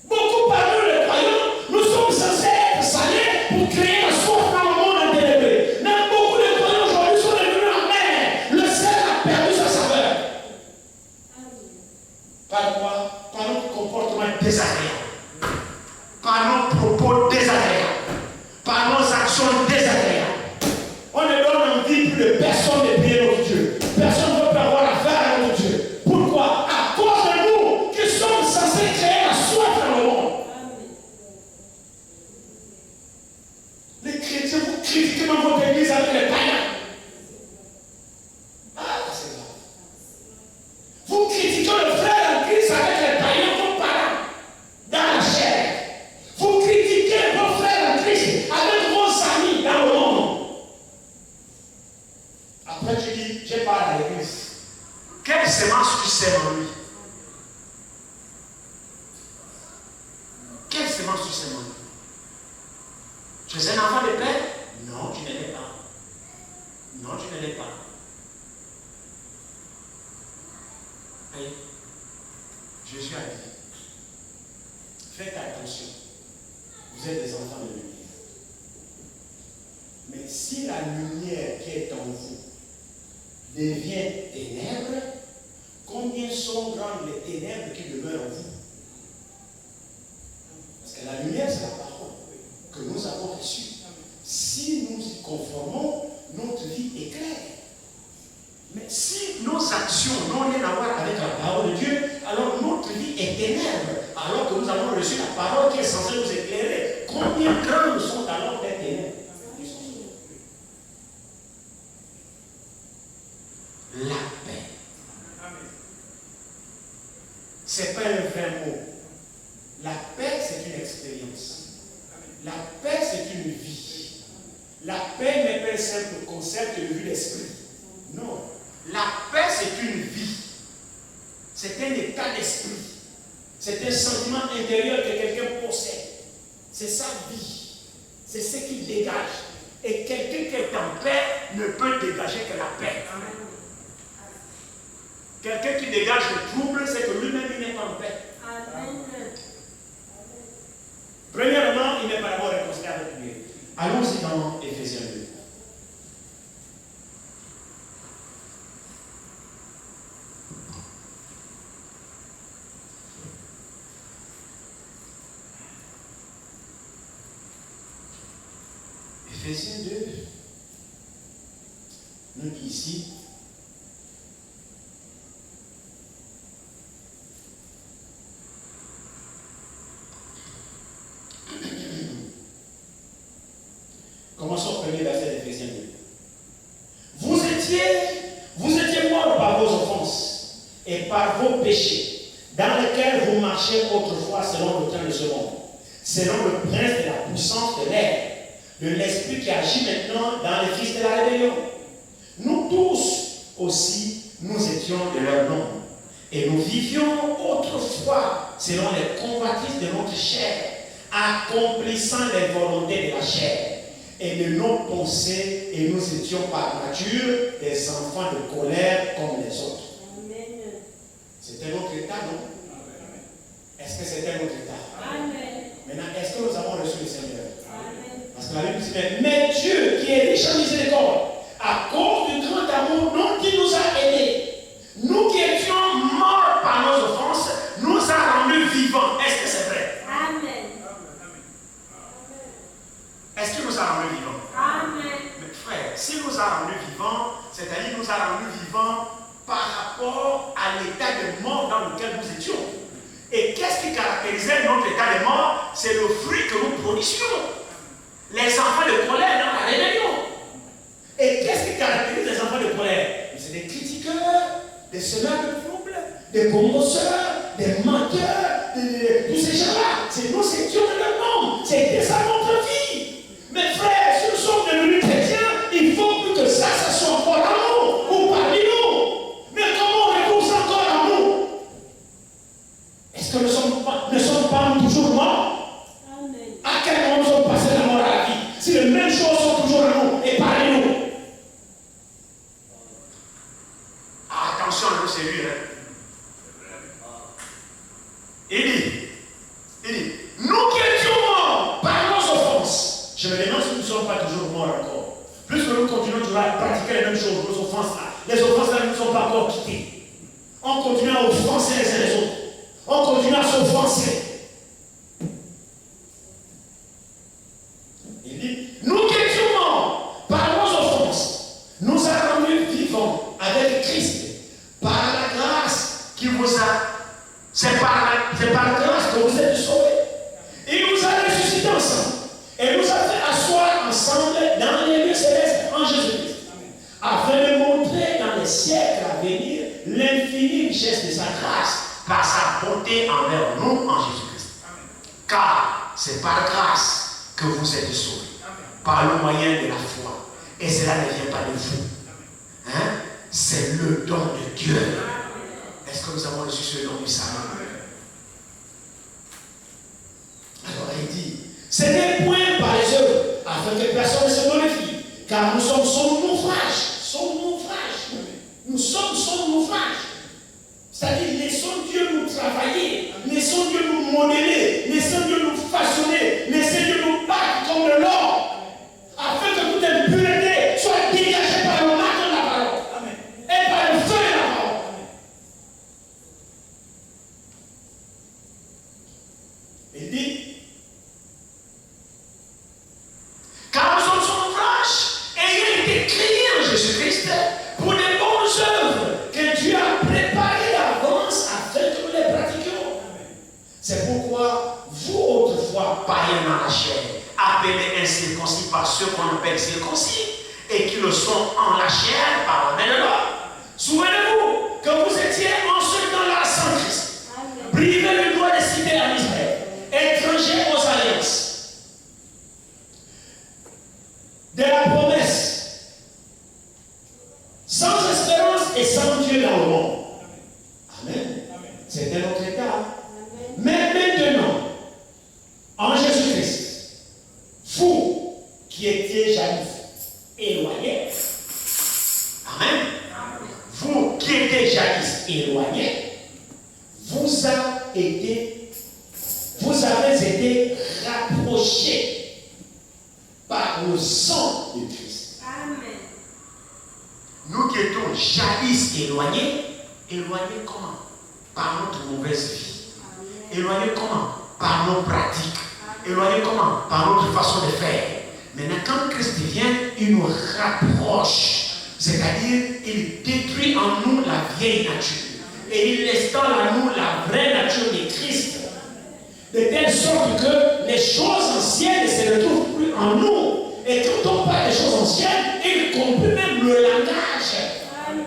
Beaucoup parmi nous, les croyants, nous sommes censés être salés pour créer la soif dans le monde intérieur. Mais beaucoup de croyants aujourd'hui sont devenus amers. Le sel a perdu sa saveur. Par quoi? Par notre comportement désagréable. Par nos propos désagréables. Par nos actions désagréables. On ne donne envie plus de personne de prier notre Dieu. Personne ne veut plus avoir affaire à notre Dieu. Pourquoi? À cause de nous qui sommes censés créer la soif dans le monde. Les chrétiens, vous critiquez dans votre église avec les païens. Ah, c'est grave. Vous critiquez le frère en Christ avec les païens, vos parents, dans la chair. Vous critiquez vos frères en Christ avec vos amis dans le monde. Après, tu dis, j'ai pas à l'église. Quelle semence tu sèmes en lui? Quelle semence tu sèmes en lui? Tu es un enfant de paix? Non, tu ne l'es pas. Non, tu ne l'es pas. Voyez, Jésus a dit, faites attention, vous êtes des enfants de lumière. Mais si la lumière qui est en vous devient ténèbres, combien sont grandes les ténèbres qui demeurent en vous? Parce que la lumière, c'est la parole que nous avons reçue. Si nous y conformons, notre vie est claire. Mais si nos actions n'ont rien à voir avec la parole de Dieu, alors notre vie est parole qui est censée nous éclairer, combien grands sont alors des ténèbres? La paix. Ce n'est pas un vrai mot. La paix, c'est une expérience. La paix, c'est une vie. La paix n'est pas un simple concept de vue d'esprit. Non. La paix, c'est une vie. C'est un état d'esprit. C'est un sentiment intérieur que quelqu'un possède. C'est sa vie. C'est ce qu'il dégage. Et quelqu'un qui est en paix ne peut dégager que la paix. Quelqu'un qui dégage le trouble, c'est que lui-même, il n'est pas en paix. Amen. Premièrement, il n'est pas d'abord réconcilié avec lui. Allons-y dans Éphésiens 2. Éphésiens 2 nous dit ici, commençons au premier verset d'Éphésiens 2. Vous étiez morts par vos offenses et par vos péchés, dans lesquels vous marchiez autrefois selon le train de ce monde, selon le prince de la puissance de l'air, de l'esprit qui agit maintenant dans les fils de la rébellion. Nous tous aussi, nous étions de leur nom, et nous vivions autrefois selon les convoitises de notre chair, accomplissant les volontés de la chair et de nos pensées, et nous étions par nature des enfants de colère comme les autres. Amen. C'était notre état, non? Est-ce que c'était notre état? Amen. Maintenant, est-ce que nous avons reçu le Seigneur? Amen. Parce que la Bible dit, mais Dieu qui est riche en miséricorde, à cause du grand amour dont il nous a aimés, nous qui étions morts par nos offenses, nous a rendus vivants. Est-ce que c'est vrai? Amen. Est-ce qu'il nous a rendus vivants? Amen. Mais frère, s'il nous a rendus vivants, c'est-à-dire nous a rendus vivants par rapport à l'état de mort dans lequel nous étions. Et qu'est-ce qui caractérisait notre état de mort? C'est le fruit que nous produisions. Les enfants de colère dans la rébellion. Et qu'est-ce qui caractérise les enfants de colère? C'est des critiqueurs, des semeurs de troubles, des bomboseurs, des menteurs, tous ces gens-là. C'est nous étions de leur monde. C'était ça notre vie. Mes frères, si nous sommes devenus chrétiens, il faut plus que ça soit encore en nous ou parmi nous. Mais comment on repousse encore en nous? Est-ce que nous ne sommes pas toujours morts? Amen. À quel moment nous sommes passés de la mort à la vie? Si les mêmes choses sont toujours en nous et parmi nous. Attention, nous c'est lui. Il dit, nous qui étions morts par nos offenses. Je me demande si nous ne sommes pas toujours morts encore. Plus que nous continuons toujours à pratiquer les mêmes choses, nos offenses-là. Les offenses-là ne sont pas encore quittées. On continue à offenser les uns les autres. On continue à s'offenser. Il dit, nous qui étions morts par nos offenses, nous a rendus vivants avec Christ par la grâce qui vous a. C'est par grâce que vous êtes sauvés. Il nous a ressuscités ensemble. Et nous a fait asseoir ensemble dans les lieux célestes en Jésus-Christ. Afin de montrer dans les siècles à venir l'infinie richesse de sa grâce par sa bonté envers nous en Jésus-Christ. Car c'est par grâce que vous êtes sauvés. Par le moyen de la foi. Et cela ne vient pas de vous. Hein? C'est le don de Dieu. Est-ce que nous avons reçu ce don du salut? Alors il dit, ce n'est point par les œuvres, afin que personne ne se glorifie, car nous sommes son naufrage. Nous sommes son naufrage. C'est-à-dire, laissons Dieu nous travailler, laissons Dieu nous modeler, laissons Dieu nous façonner, laissons Dieu nous battre comme de l'or, afin que toute impureté soit dégagée par le marteau de la parole. Amen. Et par le feu de la parole. Il dit, car nous sommes son ouvrage, ayant été créés en Jésus-Christ pour des bonnes œuvres que Dieu a préparées d'avance afin que nous les pratiquions. C'est pourquoi vous païens dans la chair, appelés incirconcis par ceux qu'on appelle circoncis, et qui le sont en la chair par la main de l'homme. Souvenez-vous que vous étiez en ce temps-là sans Christ, privés du droit de citer en Israël, étrangers aux alliances, de la promesse, sans espérance et sans Dieu dans le monde. Amen. C'était notre état. Mais maintenant, en Jésus-Christ, vous qui étiez jadis éloignés, amen, vous qui étiez jadis éloignés, vous avez été rapprochés par le sang de Christ. Amen. Nous qui étions jadis éloignés comment? Par notre mauvaise vie. Éloignés comment? Par nos pratiques. Éloignés comment? Par notre façon de faire. Maintenant, quand Christ vient, il nous rapproche. C'est-à-dire, il détruit en nous la vieille nature. Et il installe en nous la vraie nature de Christ. De telle sorte que les choses anciennes ne se retrouvent plus en nous. Et quand on parle des choses anciennes, il comprend même le langage. Amen.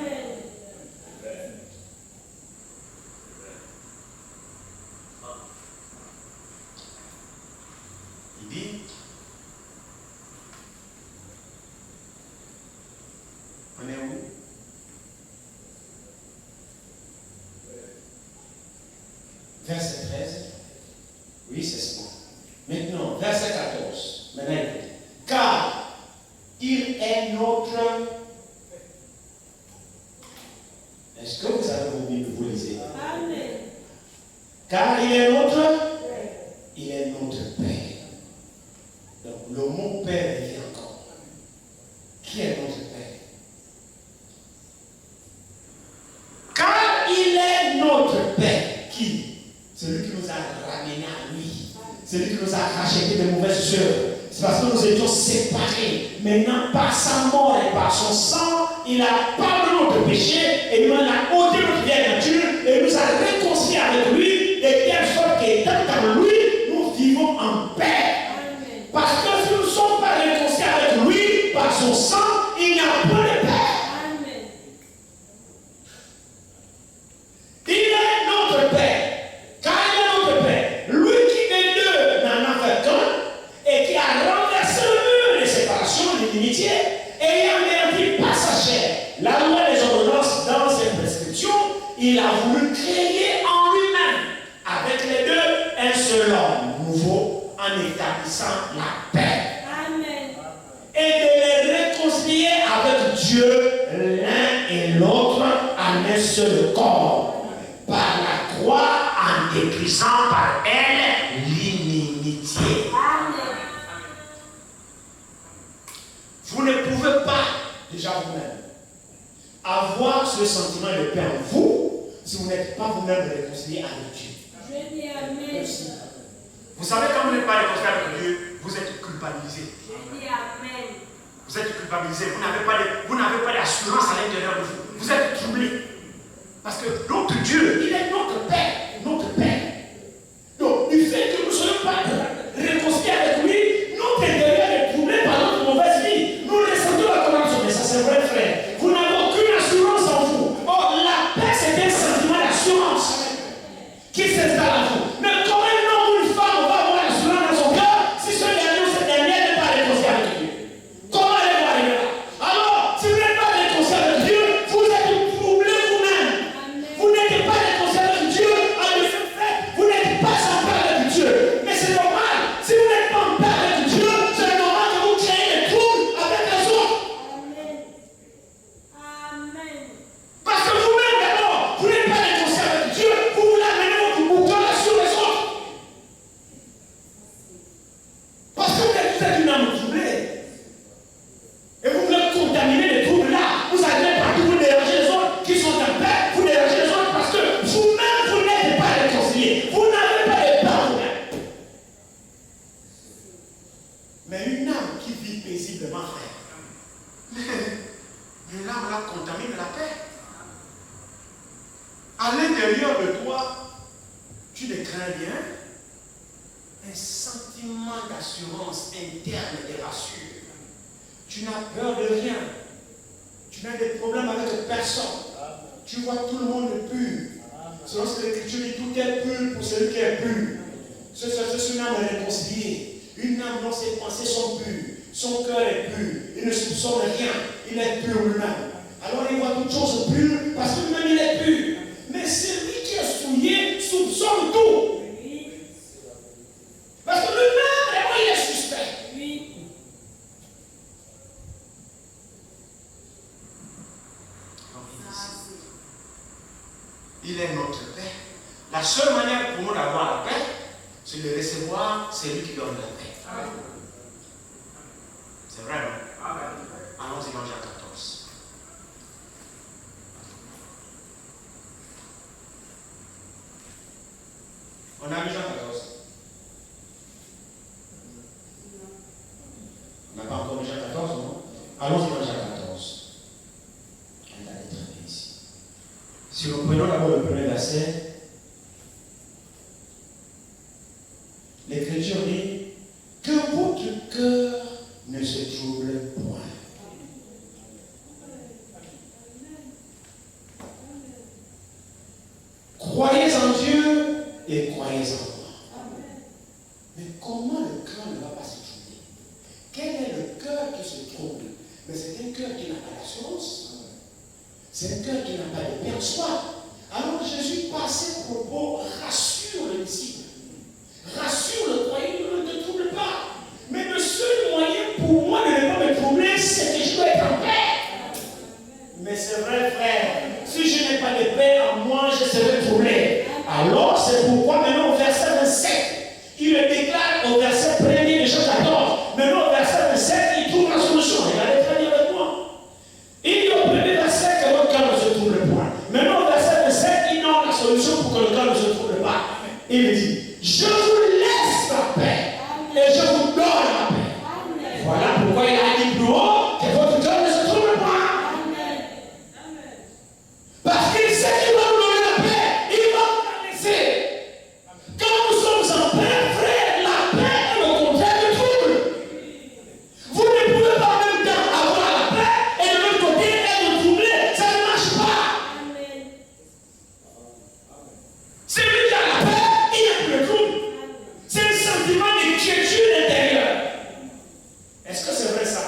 Il dit, on est où? Verset 13. Oui, c'est ça. Maintenant, verset 14. Maintenant, il dit, car il est notre. Est-ce que vous avez vos Bibles, vous lisez? Amen. Car il est notre. Il est notre Père. Donc, le mot Père vient encore. Qui est notre Père? Car il est notre Père. Qui? Celui qui nous a ramenés à lui. Celui qui nous a racheté de mauvaises œuvres. C'est parce que nous étions séparés. Maintenant, par sa mort et par son sang, il a pardonné notre péché et il a ôté notre vieille nature et nous a réconciliés avec lui, de telle sorte qu'étant dans lui, nous vivons en paix. Amen. Parce que si nous ne sommes pas réconciliés avec lui, par son sang, il n'y a pas de paix. Amen. Il est notre Père. Car il est notre Père. Lui qui des deux n'en a fait qu'un et qui a renversé le mur de séparation, de l'inimitié, ayant anéanti par sa chair la loi des ordonnances dans ses prescriptions, il a voulu créer en lui-même, avec les deux, un seul homme nouveau en établissant la paix. Amen. Et de les réconcilier avec Dieu l'un et l'autre en un seul corps, par la croix, En détruisant par elle l'inimitié. Amen. vous ne pouvez pas, déjà vous-même, avoir ce sentiment de paix en vous si vous n'êtes pas vous-même réconcilié avec Dieu. Je dis Amen. Vous savez, quand vous n'êtes pas réconcilié avec Dieu, vous êtes culpabilisé. Je dis Amen. Vous êtes culpabilisé. Vous n'avez pas d'assurance à l'intérieur de vous. Vous êtes troublé. Parce que notre Dieu, il est notre Père. Notre Père. Donc, du fait que nous ne soyons pas réconciliés avec lui, notre intérieur est troublé par notre mauvaise vie. Nous ressentons la corruption. Mais ça, c'est vrai, frère. Vous n'avez aucune assurance en vous. Or, la paix, c'est un sentiment d'assurance qui s'installe en vous. Mais comment un homme ou une femme va avoir l'assurance dans son cœur si ce dernier ou cette dernière n'est pas réconcilié avec Dieu? Comment elle va arriver là? Alors, si vous n'êtes pas réconcilié avec Dieu, vous êtes troublé vous-même. Amen. Vous n'êtes pas réconcilié avec Dieu, en effet, vous n'êtes pas en paix avec Dieu. Mais c'est normal. Si vous n'êtes pas en paix avec Dieu, c'est normal que vous créez des troubles avec les autres. Amen. Amen. Parce que vous-même, d'abord, vous n'êtes pas réconcilié avec Dieu, vous voulez amener votre bouton sur les autres. Parce que vous êtes une âme troublée. Et vous voulez contaminer les troubles là. Vous allez partout, vous dérangez les autres qui sont en paix, vous dérangez les autres parce que vous-même, vous n'êtes pas réconciliés. Vous n'avez pas de paix en vous-même. Mais une âme qui vit paisiblement, frère, Mais l'âme là contamine la paix. à l'intérieur de toi, tu ne crains rien. sentiment d'assurance interne et rassure. Tu n'as peur de rien. Tu n'as des problèmes avec personne. Tu vois tout le monde pur. Selon ce que l'Écriture dit, tout est pur pour celui qui est pur. C'est une âme réconciliée. Une âme dont ses pensées sont pures. Son cœur est pur. Il ne soupçonne rien. Il est pur lui-même. Alors il voit toutes choses pures parce que lui-même il est pur. Mais celui qui est souillé soupçonne tout. Parce que lui-même, vraiment, il est suspect. Il est notre paix. La seule manière pour nous d'avoir la paix, c'est de recevoir celui qui donne la paix. Amen. C'est vrai, non? Allons-y dans Jean 14. On a lu Jean 14. On n'a pas encore lu Jean 14, non? Allons-y dans Jean 14. Elle a très bien ici. Si nous prenons d'abord le premier verset, l'Écriture dit que votre cœur ne se trouble point. Croyez en Dieu et croyez en moi. Mais comment le cœur ne va pas se troubler? Quel est le cœur qui se trouble? Mais c'est un cœur qui n'a pas d'assurance. C'est un cœur qui n'a pas de paix en soi. Alors Jésus, par ses propos, rassure le disciple. Rassure le croyant, ne te trouble pas. Mais le seul moyen pour moi de ne pas me troubler, c'est que je dois être en paix. Mais c'est vrai, frère. Si je n'ai pas de paix en moi, je serai troublé. Alors, c'est pourquoi maintenant au verset 27, il le déclare au verset 1er de Jean 14. Maintenant au verset 27, il trouve la solution. Regardez très bien avec moi. Il dit au premier verset que votre cœur ne se trouble point. Maintenant au verset 27, il donne la solution pour que le cœur ne se trouble pas. Il dit, je vous laisse la paix et je vous donne la paix. Voilà pourquoi il a dit plus haut que votre cœur ne se trouble pas. Parce qu'il sait qu'il va nous donner la paix, il va nous la laisser. Quand nous sommes en paix, frère, la paix est le contraire du trouble. Vous ne pouvez pas en même temps avoir la paix et de l'autre côté être troublé. Ça ne marche pas. Celui qui a la paix, il n'a plus le trouble. C'est un sentiment d'inquiétude intérieure. Est-ce que c'est vrai ça?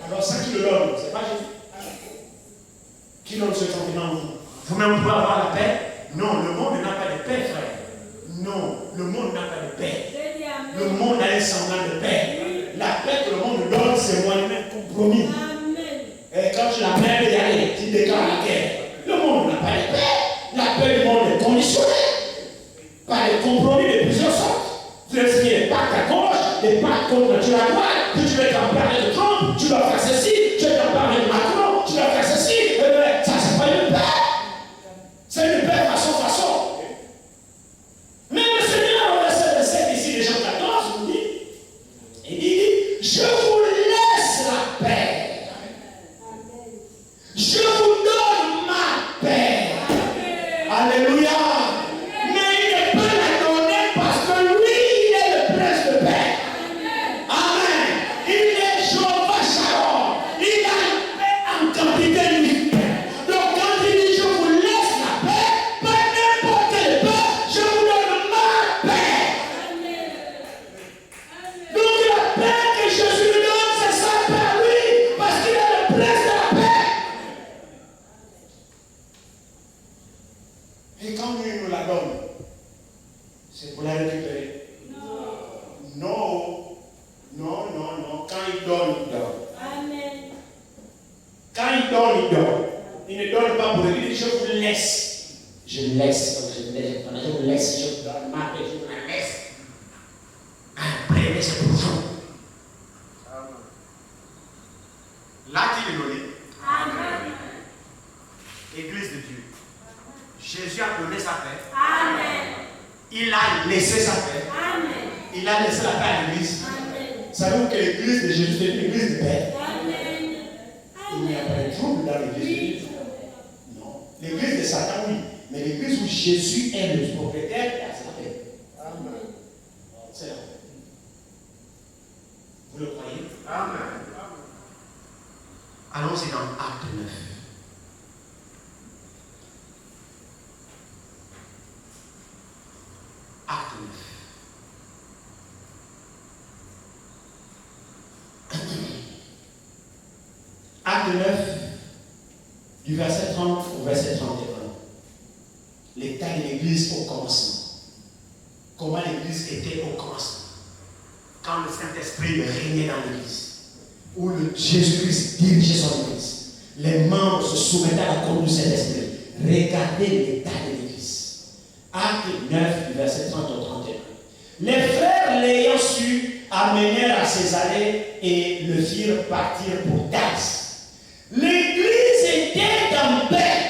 Alors ça qui le donne, c'est pas Jésus. Qui donne ce sentiment? Vous-même pouvez avoir la paix? Non, le monde n'a pas de paix, frère. Non, le monde n'a pas de paix. Le monde a un semblant de paix. La paix que le monde donne, c'est moi-même compromis. Et quand tu la paix, tu déclares la guerre. Le monde n'a pas de paix. La paix du monde est conditionnée par des compromis de plusieurs sortes. Tu as signé des pactes à gauche, des pactes contre la droite, que tu veux t'en parler de Trump, tu dois faire ceci, tu veux t'en parler de Macron, tu dois faire ceci. Ça, c'est pas une paix. C'est une paix façon. Mais le Seigneur, au verset 27 ici de Jean 14, nous dit, il dit, je vous laisse la paix. Je vous donne ma paix. Alléluia. Mais il ne peut la donner parce que lui, il est le prince de paix. Amen. Il est Jéhovah Shalom. Il a une paix en quantité limitée. Donc quand il dit je vous laisse la paix, pas n'importe quelle paix, je vous donne ma paix. Donc la paix que Jésus nous donne, c'est sa paix à lui, parce qu'il est le prince de la paix. Et quand lui nous la donne, c'est pour la récupérer. Non. Quand il donne, il donne. Quand il donne, il donne. Il ne donne pas pour lui, il dit je vous laisse. Je vous laisse, je vous donne ma paix, je vous la laisse. Après, c'est pour vous. L'a-t-il donné? Église de Dieu. Jésus a donné sa paix. Il a laissé sa paix. Il a laissé la paix à l'église. Savez-vous que l'église de Jésus est une église de paix? Il n'y a pas de trouble dans l'église de Jésus. Non. L'église de Satan, oui. Mais l'église où Jésus est le propriétaire, il y a sa paix. C'est la paix. Allons-y dans Acte 9. Acte 9. Acte 9, du verset 30 au verset 31. L'état de l'église au commencement. Comment l'église était au commencement. Quand le Saint-Esprit régnait dans l'église. Où le Jésus-Christ dirigeait son église. Les membres se soumettaient à la conduite du Saint-Esprit. Regardez l'état de l'église. Acte 9, du verset 30 au 31. Les frères l'ayant su amenèrent à Césarée et le firent partir pour Tars. L'église était en paix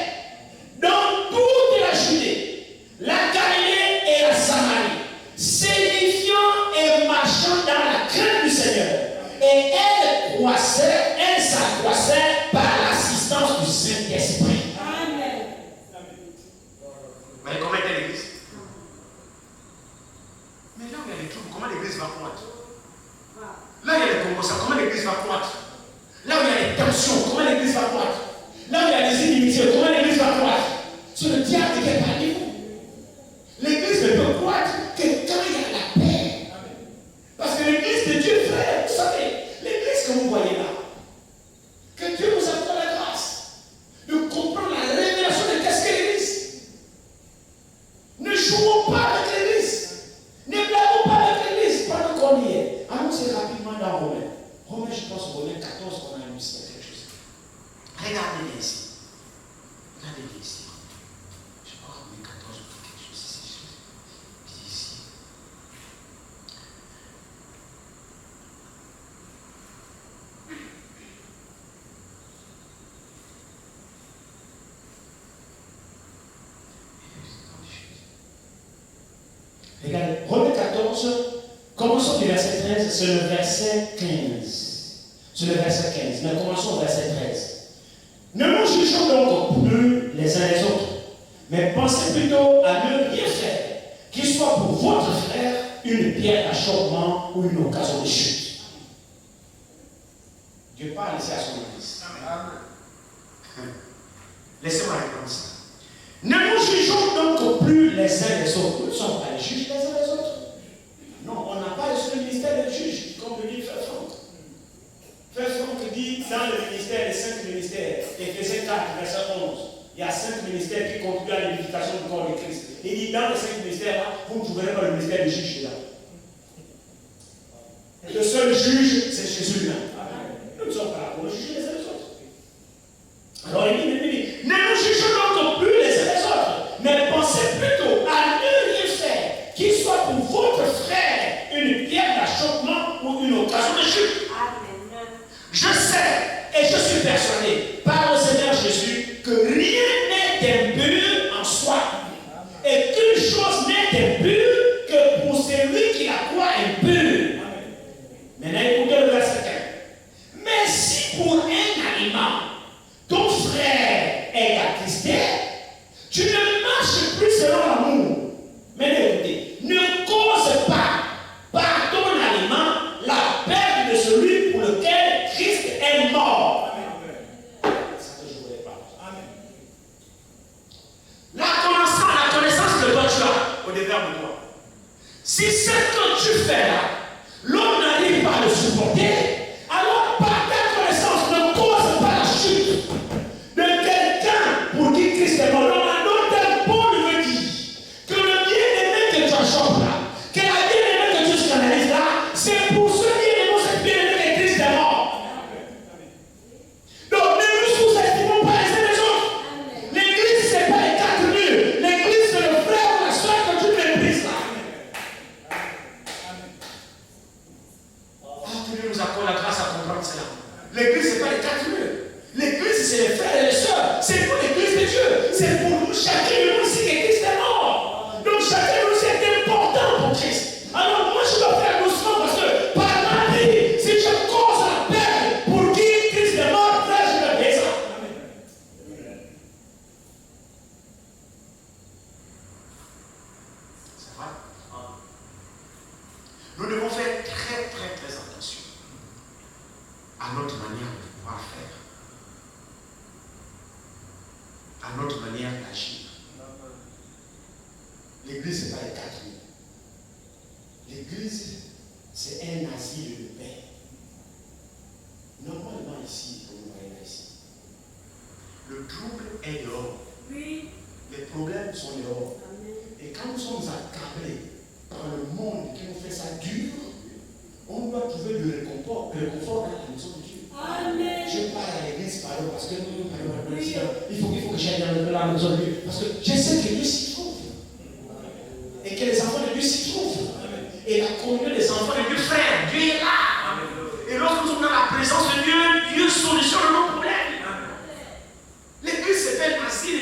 dans toute la Judée, la Galilée et la Samarie, s'édifiant et marchant dans la crainte du Seigneur. Et elle s'accroissait par l'assistance du Saint-Esprit. Amen. Mais comment était l'église? Mais là où il y a les troubles, comment l'église va croître? Là où il y a les commotions, comment l'église va croître? Là où il y a les tensions, comment l'église va croître? Là où il y a les inimitiés, comment l'église va croître? C'est le diable qui est parmi vous. L'église ne peut croître que quand il y a la paix. Parce que l'église de Dieu, frère, vous savez, l'église que vous voyez là, que Dieu nous accorde la grâce de comprendre la révélation de qu'est-ce qu'est l'église. Ne jouons pas avec l'église. Ne blaguons pas avec l'église pendant qu'on y est. Allons-y rapidement dans Romains. Romains, je pense, Romains 14, qu'on a lu ici quelque chose. Regardez-les ici. Regardez-les ici. Je crois Romains 14 ou quelque chose ici. Ici. Regardez, Romains 14, commençons du verset 13, c'est le verset 15. C'est le verset 15, mais commençons au verset 13. Ne nous jugeons donc plus les uns les autres, mais pensez plutôt à ne rien faire, qu'il soit pour votre frère une pierre d'achoppement ou une occasion de chute. Dieu parle ici à son église. Laissez-moi répondre ça. Ne nous jugeons donc plus les uns les autres. Nous ne sommes pas les juges les uns les autres. Non, on n'a pas reçu le ministère de juge, comme le dit Frère Franck. Frère Franck dit dans le ministère, les 5 ministères, Éphésiens 4, verset 11, il y a 5 ministères qui contribuent à l'édification du corps de Christ. Il dit dans les 5 ministères-là, vous ne trouverez pas le ministère du juge là. Le seul juge, c'est Jésus là. Nous ne sommes pas là pour le juger les uns les autres. Alors il dit, ne nous jugeons donc plus les uns les autres, mais pensez plutôt à ne rien faire, qu'il soit pour votre frère une pierre d'achoppement ou une occasion de chute. Amen. Je sais et je suis persuadé par le Seigneur Jésus que rien n'est impur en soi et qu'une chose n'est impure que pour celui qui la croit impure. Maintenant écoutez le verset 15. Mais si pour un aliment ton frère est attristé, tu ne marches plus selon l'amour. Mais écoutez, ne cause pas par ton aliment la perte de celui pour lequel Christ est mort. Amen. Ça que je voulais pas. Amen. La connaissance que toi tu as au départ de toi. Si ce que tu fais là, l'homme n'arrive pas à le supporter, alors par ta connaissance ne cause pas la chute de quelqu'un pour qui Christ est mort. Donc, Paul me dit que le bien-aimé que tu achètes là, que la bien-aimée que tu scandalises là, c'est pour ce bien-aimé, cette bien-aimée que Christ est mort. Donc, ne nous sous-estimons pas les uns les autres. L'église, ce n'est pas les 4 murs. L'église, c'est le frère ou la soeur que tu méprises là. Que Dieu nous accorde la grâce à comprendre cela. L'église, ce n'est pas les 4 murs. L'église, c'est les frères et les sœurs. C'est pour l'église de Dieu. C'est pour nous, chacun de nous ici que Christ est mort. Donc chacun de nous est important pour Christ. Alors moi, je dois faire doucement parce que par ma vie, si je cause la peine pour qui Christ est mort, frère, je vais payer ça. C'est vrai. Nous devons faire très attention. à notre manière de pouvoir faire, à notre manière d'agir. L'église, ce n'est pas les 4000. L'église, c'est un asile de paix. Normalement ici, vous voyez là ici. Le trouble est dehors. Oui. Les problèmes sont dehors. Amen. Et quand nous sommes accablés par le monde qui nous fait ça dur, on doit trouver le réconfort dans la maison de Dieu. Amen. Je parle à l'église, pardon, parce que nous parlons à l'église. Il faut que j'aille dans la maison de Dieu. Parce que je sais que Dieu s'y trouve. Et que les enfants de Dieu s'y trouvent. Et la communion des enfants de Dieu, frère, Dieu est là. Et lorsque nous sommes dans la présence de Dieu, Dieu solutionne nos problèmes. L'église, c'est un asile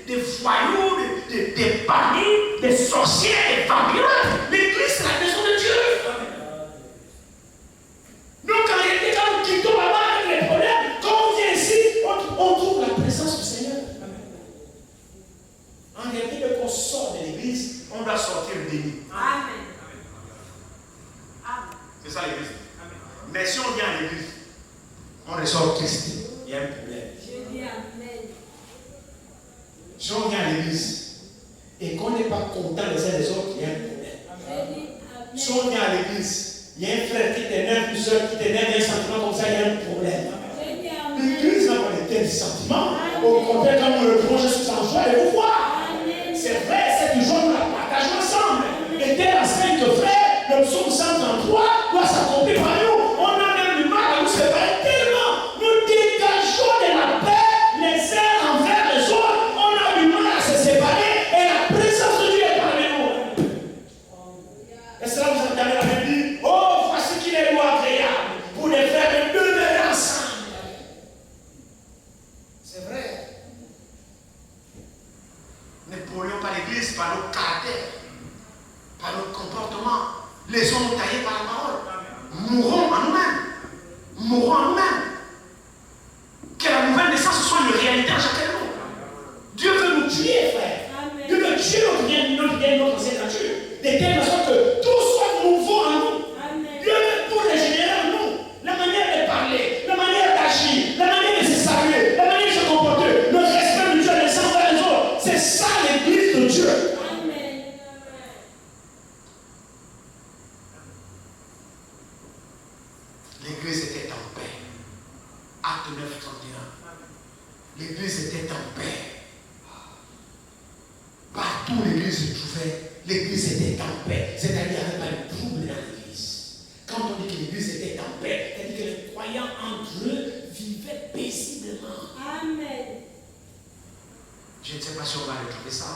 des voyous, des bandits, des sorciers, des vampires. L'église, c'est la maison de Dieu. Donc, en réalité, quand nous quittons là-bas avec les problèmes, quand on vient ici, On trouve la présence du Seigneur. En réalité, dès qu'on sort de l'église, on doit sortir béni. Amen. C'est ça l'église. Mais si on vient à l'église, on ressort triste. Il y a un problème. Je dis Amen. si on vient à l'église et qu'on n'est pas content les uns des autres, il y a un problème. Je dis Amen. Si on vient à l'église, il y a un frère qui t'énerve, une soeur qui t'énerve, il y a un sentiment comme ça, il y a un problème. Je dis Amen. L'église n'a pas de tels sentiments. Au contraire, quand on le reproche, je suis en joie de vous voir. Amen. C'est vrai, cette joie, nous la partageons ensemble. Et dès la semaine de frère, le psaume 133 doit s'accomplir par nous. On a même du mal à nous séparer tellement. Nous dégageons de la paix les uns envers les autres. On a du mal à se séparer et la présence de Dieu est parmi nous. Et cela vous entendez la Bible dire, oh, voici qu'il est loin agréable pour les frères de demeurer ensemble. C'est vrai. Ne polluons pas l'église par nos caractères, par notre comportement. Laissons-nous tailler par la parole. Mourons en nous-mêmes. Mourons en nous-mêmes. Que la nouvelle naissance soit une réalité en chacun de nous. Dieu veut nous tuer, frère. Amen. Dieu veut tuer notre ancienne nature. De telle façon que tout soit nouveau en nous. Amen. Dieu veut tout régénérer en nous. La manière de parler, la manière d'agir, la manière de se saluer, la manière de se comporter, le respect mutuel les uns envers les autres. C'est ça l'église de Dieu. Amen. L'église était en paix. Acte 9, 31. L'église était en paix. Partout l'église se trouvait, l'église était en paix. C'est-à-dire qu'il n'y avait pas de trouble dans l'église. Quand on dit que l'église était en paix, c'est-à-dire que les croyants entre eux vivaient paisiblement. Amen. Je ne sais pas si on va retrouver ça.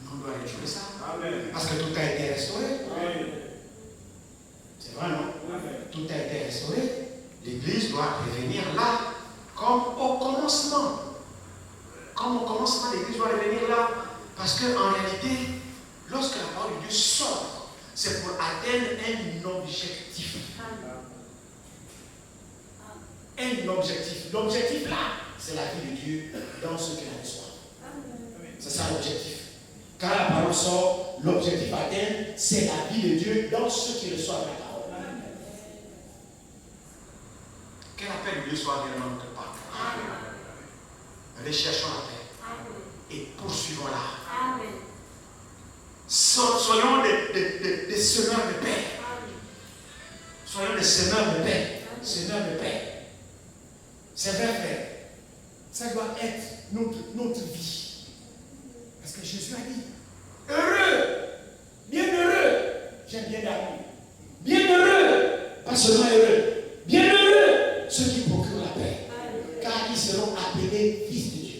On doit retrouver ça. Parce que tout a été restauré. C'est vrai, non? Tout a été restauré. L'église doit revenir là, comme au commencement. Comme au commencement, l'église doit revenir là. Parce qu'en réalité, lorsque la parole de Dieu sort, c'est pour atteindre un objectif. Un objectif. L'objectif là, c'est la vie de Dieu dans ceux qui la reçoivent. C'est ça l'objectif. Quand la parole sort, l'objectif atteint, c'est la vie de Dieu dans ceux qui reçoivent la parole. Que la paix de Dieu soit réellement notre part. Recherchons la paix et poursuivons-la. Amen. Soyons des semeurs de paix. Soyons des semeurs de paix. Semeurs de paix. C'est vrai, frère. Ça doit être notre vie. Parce que Jésus a dit, heureux, bienheureux, j'aime bien d'amour. Bienheureux, pas seulement heureux, bienheureux, ceux qui procurent la paix. Car ils seront appelés fils de Dieu.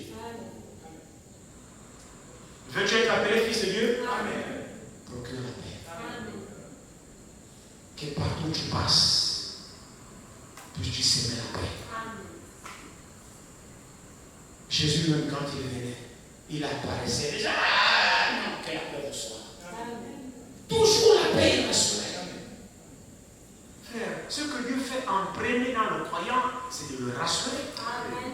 Veux-tu être appelé fils de Dieu? Amen. Procure la paix. Amen. Que partout où tu passes, puisses-tu s'aimer la paix. Amen. Jésus, même quand il venait, il apparaissait déjà. Ah, non, que la paix vous soit. Amen. Toujours la paix et la soeur. Frère, ce que Dieu fait en premier dans le croyant, c'est de le rassurer. Amen.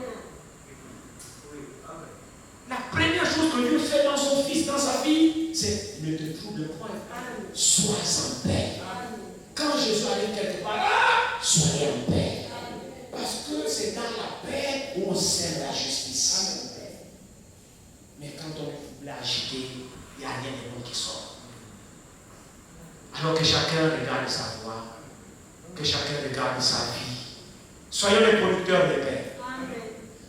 La première chose que Dieu fait dans son fils, dans sa fille, c'est ne te trouble point. Amen. Sois en paix. Amen. Quand Jésus arrive quelque part, soyez en paix. Amen. Parce que c'est dans la paix où on sème la justice. Mais quand on est troublé, agité, il n'y a rien de bon qui sort. Alors que chacun regarde sa voie, que chacun regarde sa vie. Soyons les producteurs de paix. Amen.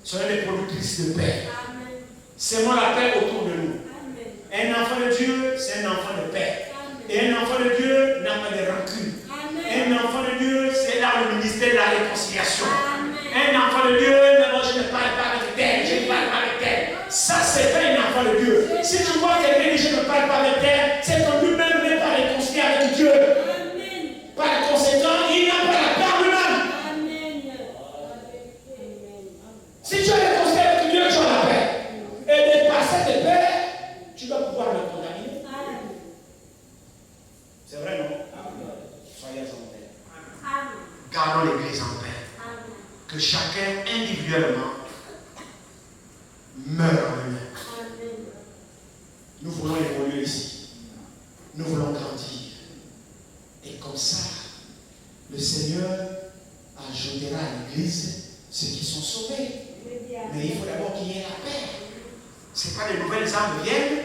Soyons les productrices de paix. Amen. Sémons la paix autour de nous. Amen. Un enfant de Dieu, c'est un enfant de paix. Amen. Et un enfant de Dieu n'a pas de rancune. Amen. Un enfant de Dieu, c'est dans le ministère de la réconciliation. Amen. Un enfant de Dieu, non, je ne parle pas avec elle, je ne parle pas avec elle. Ça, c'est pas un enfant de Dieu. Si tu vois quelqu'un dit je ne parle pas avec elle, c'est que lui-même n'est pas réconcilié avec Dieu. Amen. Par conséquent, il n'a pas la paix lui-même. Amen. Si tu es réconcilié avec Dieu, tu as la paix. Et de par cette paix, tu vas pouvoir le contaminer. Amen. C'est vrai, non? Soyez en paix. Amen. Gardons l'église en paix. Amen. Que chacun individuellement meure en lui-même. Amen. Nous voulons évoluer ici. Nous voulons grandir. Et comme ça, le Seigneur ajoutera à l'église ceux qui sont sauvés. Mais il faut d'abord qu'il y ait la paix. Ce n'est pas les nouvelles âmes viennent.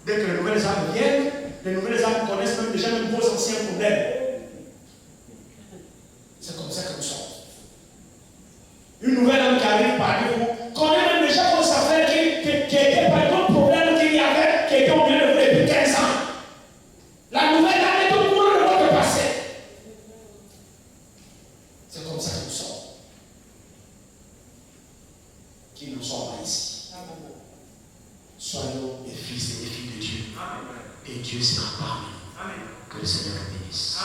Dès que les nouvelles âmes viennent, les nouvelles âmes connaissent même déjà même vos anciens problèmes. C'est comme ça que nous sommes. Une nouvelle âme qui arrive parmi vous connaît même déjà vos affaires qui étaient par d'autres problèmes qu'il y avait, qui étaient au milieu de vous depuis 15 ans. La nouvelle âme est au courant de votre passé. C'est comme ça que nous sommes. Qui n'en sont pas ici. Soyons des fils et des filles de Dieu. Et Dieu sera parmi nous. Que le Seigneur nous bénisse.